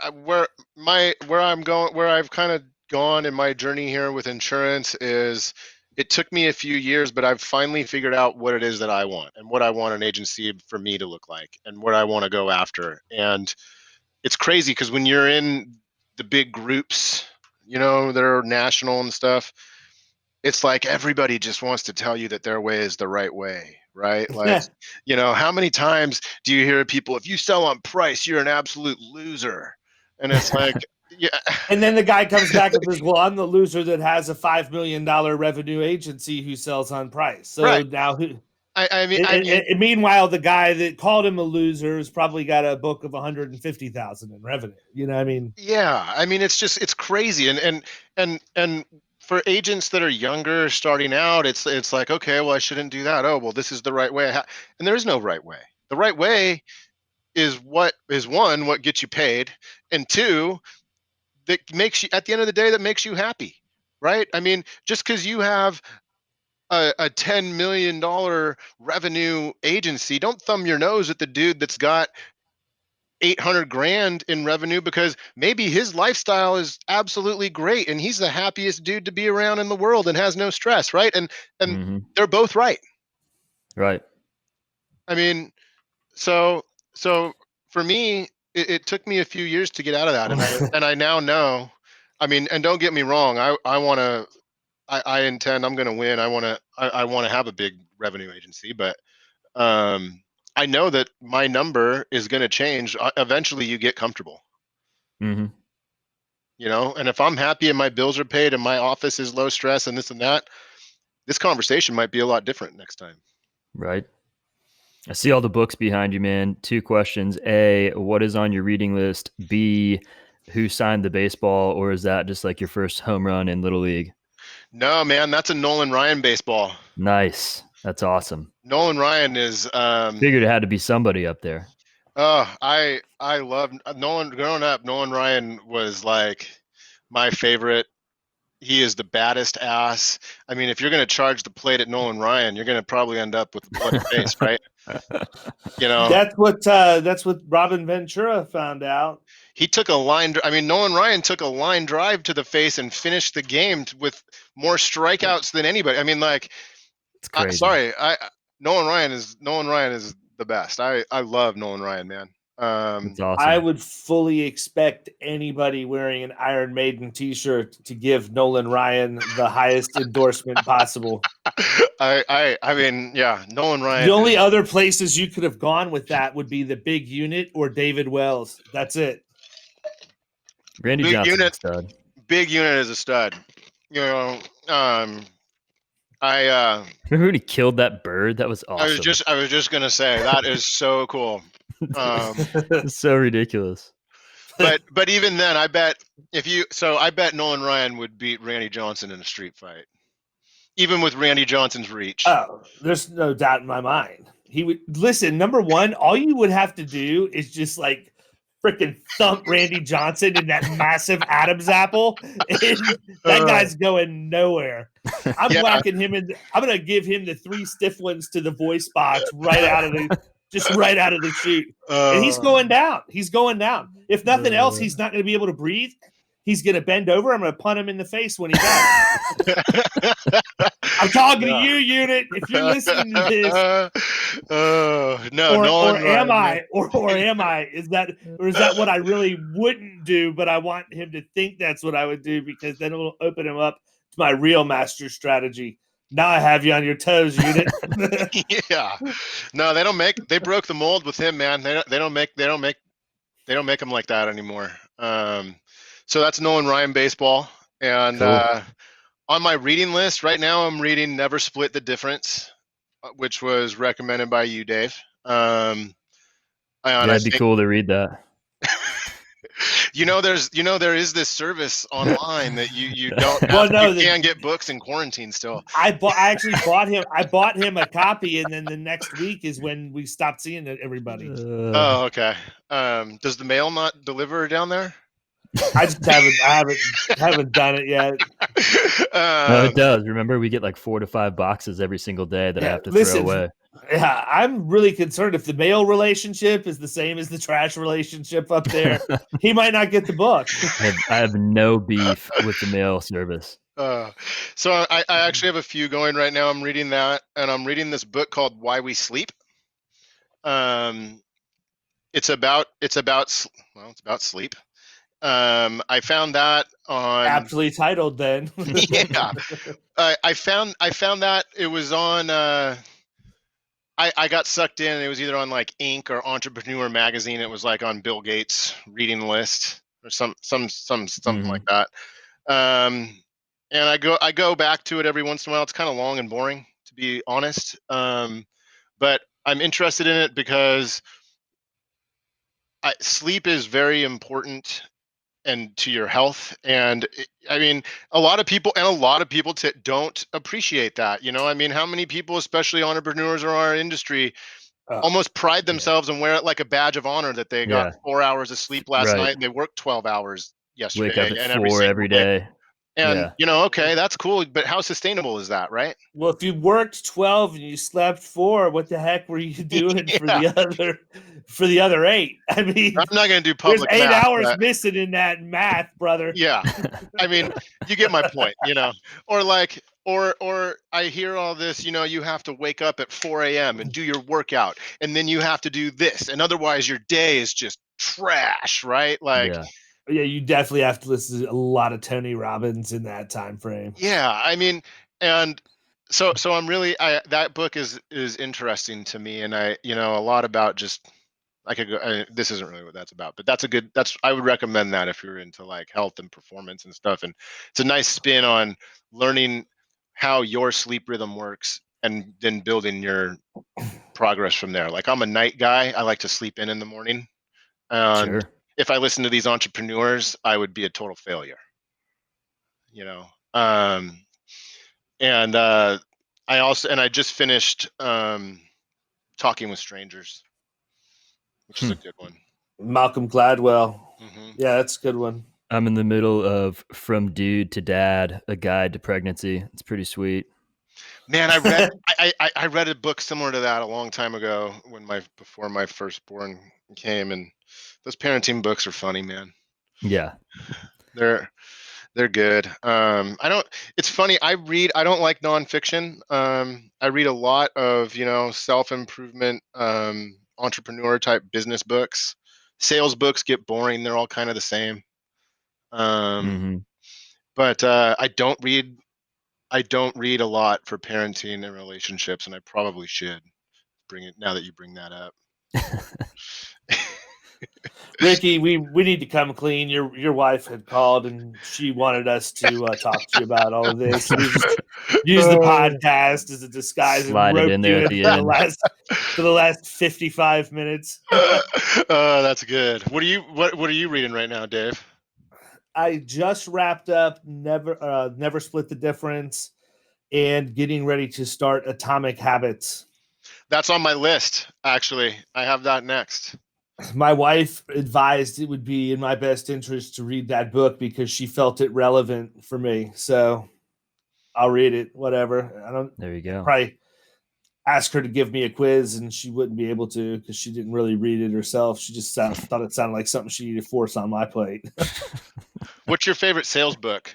I've kind of gone in my journey here with insurance is, it took me a few years, but I've finally figured out what it is that I want and what I want an agency for me to look like and what I want to go after. And it's crazy because when you're in the big groups, that are national and stuff, it's like everybody just wants to tell you that their way is the right way, right? Like, how many times do you hear people, if you sell on price, you're an absolute loser? And it's like, yeah. And then the guy comes back and says, well, I'm the loser that has a $5 million revenue agency who sells on price. So right. now I mean, meanwhile, the guy that called him a loser has probably got a book of 150,000 in revenue. You know what I mean? Yeah. I mean, it's crazy. And for agents that are younger starting out, it's like, okay, well, I shouldn't do that. Oh, well, this is the right way. And there is no right way. The right way is one, what gets you paid, and two, that makes you, at the end of the day, that makes you happy, right? I mean, just because you have a $10 million revenue agency, don't thumb your nose at the dude that's got 800 grand in revenue, because maybe his lifestyle is absolutely great and he's the happiest dude to be around in the world and has no stress, right? And they're both right. Right. I mean, so for me, it took me a few years to get out of that, and I now know. I mean, and don't get me wrong, I intend, I'm going to win. I want to have a big revenue agency, but I know that my number is going to change. Eventually you get comfortable. Mm-hmm. And if I'm happy and my bills are paid and my office is low stress and this and that, this conversation might be a lot different next time. Right. I see all the books behind you, man. 2 questions. A, what is on your reading list? B, who signed the baseball, or is that just like your first home run in Little League? No, man, that's a Nolan Ryan baseball. Nice. That's awesome. Nolan Ryan is Figured it had to be somebody up there. Oh, I love Nolan. Growing up, Nolan Ryan was like my favorite. He is the baddest ass. I mean, if you're going to charge the plate at Nolan Ryan, you're going to probably end up with a bloody face, right? That's what Robin Ventura found out. He took a line. I mean, Nolan Ryan took a line drive to the face and finished the game with more strikeouts than anybody. I mean, like, It's crazy. Nolan Ryan is the best. I love Nolan Ryan, man. It's awesome. I would fully expect anybody wearing an Iron Maiden t-shirt to give Nolan Ryan the highest endorsement possible. I mean, yeah, Nolan Ryan. The only other places you could have gone with that would be the Big Unit or David Wells. That's it. Randy Big Johnson's Unit, a stud. Big Unit is a stud. Remember when he killed that bird? That was awesome. I was just gonna say that is so cool. It's so ridiculous. But even then, I bet Nolan Ryan would beat Randy Johnson in a street fight, even with Randy Johnson's reach. Oh, there's no doubt in my mind. He would listen. Number one, all you would have to do is just like freaking thump Randy Johnson in that massive Adam's apple. And that guy's going nowhere. I'm whacking him in. I'm going to give him the 3 stiff ones to the voice box right out of the chute. And he's going down. He's going down. If nothing else, he's not going to be able to breathe. He's going to bend over. I'm going to punt him in the face when he does. I'm talking to you, Unit. If you're listening to this, am I? Is that what I really wouldn't do? But I want him to think that's what I would do because then it will open him up to my real master strategy. Now I have you on your toes, Unit. Yeah. No, they broke the mold with him, man. They don't make them like that anymore. So that's Nolan Ryan baseball. And Cool. On my reading list right now, I'm reading Never Split the Difference, which was recommended by you, Dave. Yeah, it'd be cool to read that. There is this service online that you don't you can get books in quarantine still. I actually bought him a copy, and then the next week is when we stopped seeing everybody. Oh, okay. Does the mail not deliver down there? I just haven't done it yet. No, it does. Remember, we get like 4 to 5 boxes every single day that I have to throw away. Yeah, I'm really concerned if the mail relationship is the same as the trash relationship up there. He might not get the book. I have no beef with the mail service. So I actually have a few going right now. I'm reading that, and I'm reading this book called Why We Sleep. It's about sleep. I found that on aptly titled then. Yeah. I found that it was on I got sucked in. It was either on like Inc. or Entrepreneur Magazine. It was like on Bill Gates' reading list or something like that. And I go back to it every once in a while. It's kind of long and boring, to be honest. But I'm interested in it because sleep is very important and to your health. And I mean, a lot of people don't appreciate that. I mean, how many people, especially entrepreneurs in our industry, almost pride themselves and wear it like a badge of honor that they got 4 hours of sleep last night and they worked 12 hours yesterday. Wake up at 4 every day. And okay, that's cool, but how sustainable is that, right? Well, if you worked 12 and you slept 4, what the heck were you doing for the other 8? I mean, I'm not going to do public there's 8 math, hours missing in that math, brother. Yeah. I mean, you get my point, or I hear all this, you have to wake up at 4 a.m. and do your workout, and then you have to do this, and otherwise your day is just trash, right? Like, yeah, you definitely have to listen to a lot of Tony Robbins in that time frame. Yeah, I mean, and so I'm really that book is interesting to me, and I a lot about just I could go. This isn't really what that's about, but I would recommend that if you're into like health and performance and stuff. And it's a nice spin on learning how your sleep rhythm works and then building your progress from there. Like I'm a night guy. I like to sleep in the morning. And Sure. if I listen to these entrepreneurs, I would be a total failure. And I just finished Talking with Strangers, which is a good one. Malcolm Gladwell. Mm-hmm. Yeah, that's a good one. I'm in the middle of From Dude to Dad, A Guide to Pregnancy. It's pretty sweet. Man, I read a book similar to that a long time ago before my firstborn came, and those parenting books are funny, man. Yeah. They're good. It's funny. I don't like nonfiction. I read a lot of, self-improvement, entrepreneur type business books. Sales books get boring. They're all kind of the same. But I don't read a lot for parenting and relationships, and I probably should bring it now that you bring that up. Ricky, we need to come clean. Your wife had called and she wanted us to talk to you about all of this. We just use the podcast as a disguise Slide and it rope in there you at the for end. for the last 55 minutes. That's good. What are you reading right now, Dave? I just wrapped up Never Split the Difference and getting ready to start Atomic Habits. That's on my list, actually. I have that next. My wife advised it would be in my best interest to read that book because she felt it relevant for me. So I'll read it, whatever. There you go. Probably ask her to give me a quiz and she wouldn't be able to because she didn't really read it herself. She just thought it sounded like something she needed to force on my plate. What's your favorite sales book?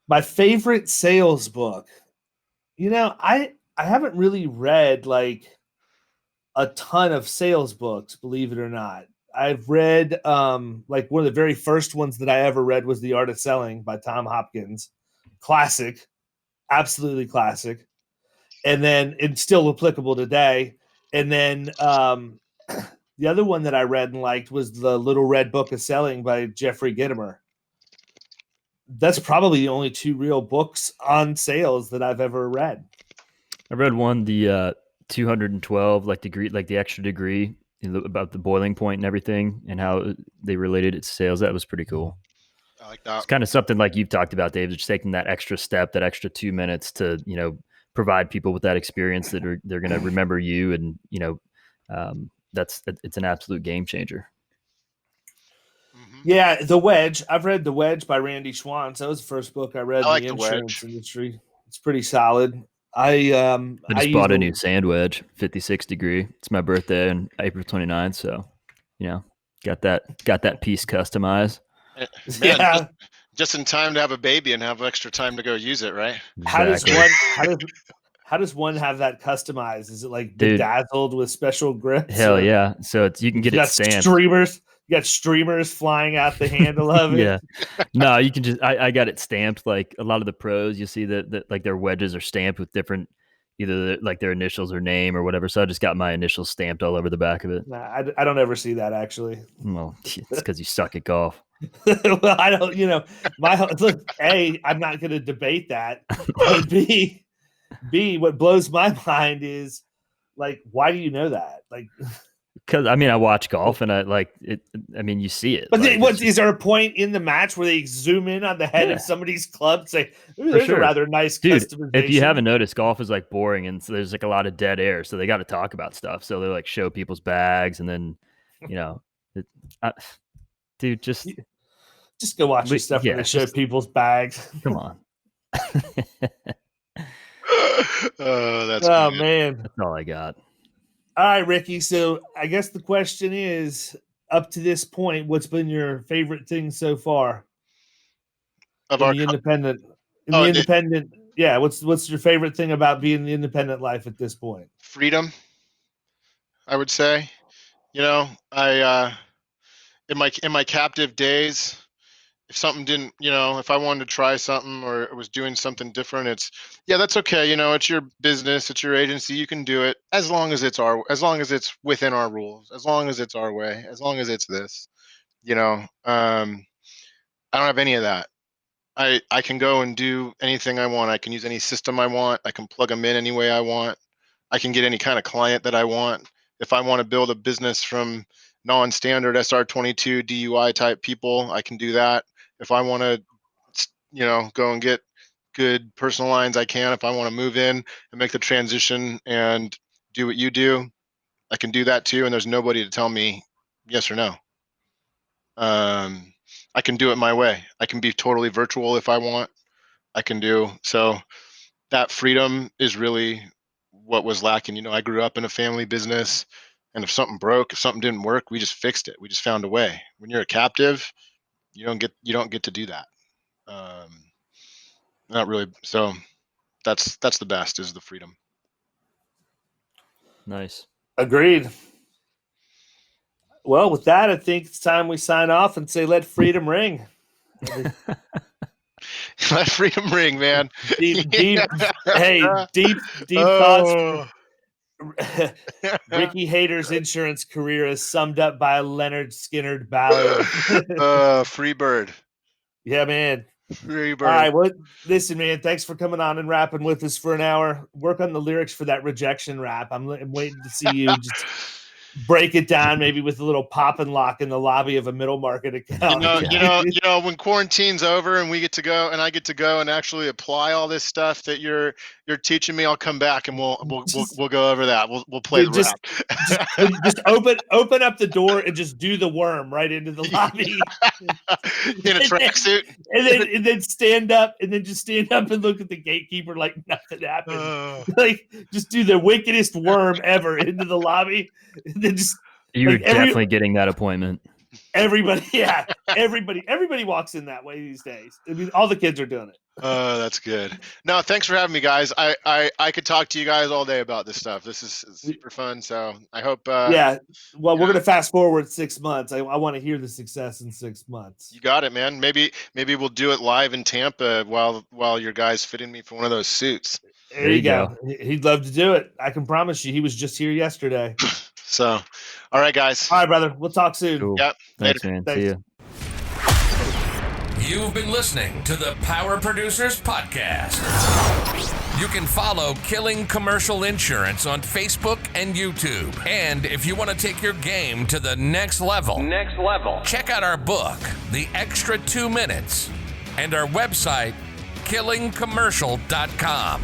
My favorite sales book. I haven't really read like a ton of sales books, believe it or not. I've read like one of the very first ones that I ever read was The Art of Selling by Tom Hopkins. Classic, absolutely classic. And then it's still applicable today. And then the other one that I read and liked was The Little Red Book of Selling by Jeffrey Gitomer. That's probably the only two real books on sales that I've ever read. I read one, the 212, like the extra degree about the boiling point and everything and how they related it to sales. That was pretty cool. I like that. It's kind of something like you've talked about, Dave, just taking that extra step, that extra 2 minutes to, provide people with that experience that they're going to remember you. And, it's an absolute game changer. Yeah. The Wedge. I've read The Wedge by Randy Schwantz. That was the first book I read in the insurance industry. It's pretty solid. I just bought a new sand wedge, 56 degree. It's my birthday on April 29th. So, got that piece customized. Man, yeah. Just in time to have a baby and have extra time to go use it, right? Exactly. How does one have that customized? Is it like bedazzled with special grips? Hell yeah. So you can get it stamped. You got streamers flying out the handle of it. Yeah. No, you can just, I got it stamped. Like a lot of the pros, you see that like their wedges are stamped with different, either like their initials or name or whatever. So I just got my initials stamped all over the back of it. Nah, I don't ever see that actually. Well, it's because you suck at golf. Well, I don't, look, A, I'm not going to debate that. But B, what blows my mind is like, why do you know that? Like, because I watch golf and I like it. You see it. But is there a point in the match where they zoom in on the head of somebody's club and say, there's a rather nice customization? If you haven't noticed, golf is like boring and so there's like a lot of dead air. So they got to talk about stuff. So they like show people's bags and then, dude, just go watch your stuff when they show people's bags. Come on. Oh, man. That's all I got. All right, Ricky. So I guess the question is, up to this point, what's been your favorite thing so far? Of our independent. Independent. Yeah. What's your favorite thing about being in the independent life at this point? Freedom, I would say. I in my captive days, if something didn't, if I wanted to try something or was doing something different, that's okay. It's your business, it's your agency. You can do it as long as as long as it's within our rules, as long as it's our way, as long as it's this, I don't have any of that. I can go and do anything I want. I can use any system I want. I can plug them in any way I want. I can get any kind of client that I want. If I want to build a business from non-standard SR22 DUI type people, I can do that. If I want to, go and get good personal lines, I can. If I want to move in and make the transition and do what you do, I can do that too. And there's nobody to tell me yes or no. I can do it my way. I can be totally virtual if I want. I can do so. That freedom is really what was lacking. I grew up in a family business, and if something broke, if something didn't work, we just fixed it. We just found a way. When you're a captive, you don't get to do that. Not really. So that's the best, is the freedom. Nice. Agreed. Well, with that, I think it's time we sign off and say, let freedom ring. Let freedom ring, man. Deep thoughts. Ricky Hayter's insurance career is summed up by Leonard Skinner Ballard. Free bird. Yeah, man. Free bird. All right, well, listen, man, thanks for coming on and rapping with us for an hour. Work on the lyrics for that rejection rap. I'm waiting to see you just break it down, maybe with a little pop and lock in the lobby of a middle market account. When quarantine's over and we get to go, and I get to go and actually apply all this stuff that you're teaching me, I'll come back and we'll go over that. We'll play the rap. Just open up the door and just do the worm right into the lobby in a tracksuit, and then stand up and look at the gatekeeper like nothing happened. Like, just do the wickedest worm ever into the lobby. And then just you're definitely getting that appointment. Everybody walks in that way these days. I mean, all the kids are doing it. Oh, that's good. No, thanks for having me, guys. I could talk to you guys all day about this stuff. This is super fun. So I hope. We're gonna fast forward 6 months. I want to hear the success in 6 months. You got it, man. Maybe we'll do it live in Tampa while your guys fitting me for one of those suits. There you go. He'd love to do it. I can promise you. He was just here yesterday. So, all right, guys. All right, brother. We'll talk soon. Cool. Yep. Thanks, man. Thanks. See you. You've been listening to the Power Producers Podcast. You can follow Killing Commercial Insurance on Facebook and YouTube. And if you want to take your game to the next level, check out our book, The Extra 2 Minutes, and our website, killingcommercial.com.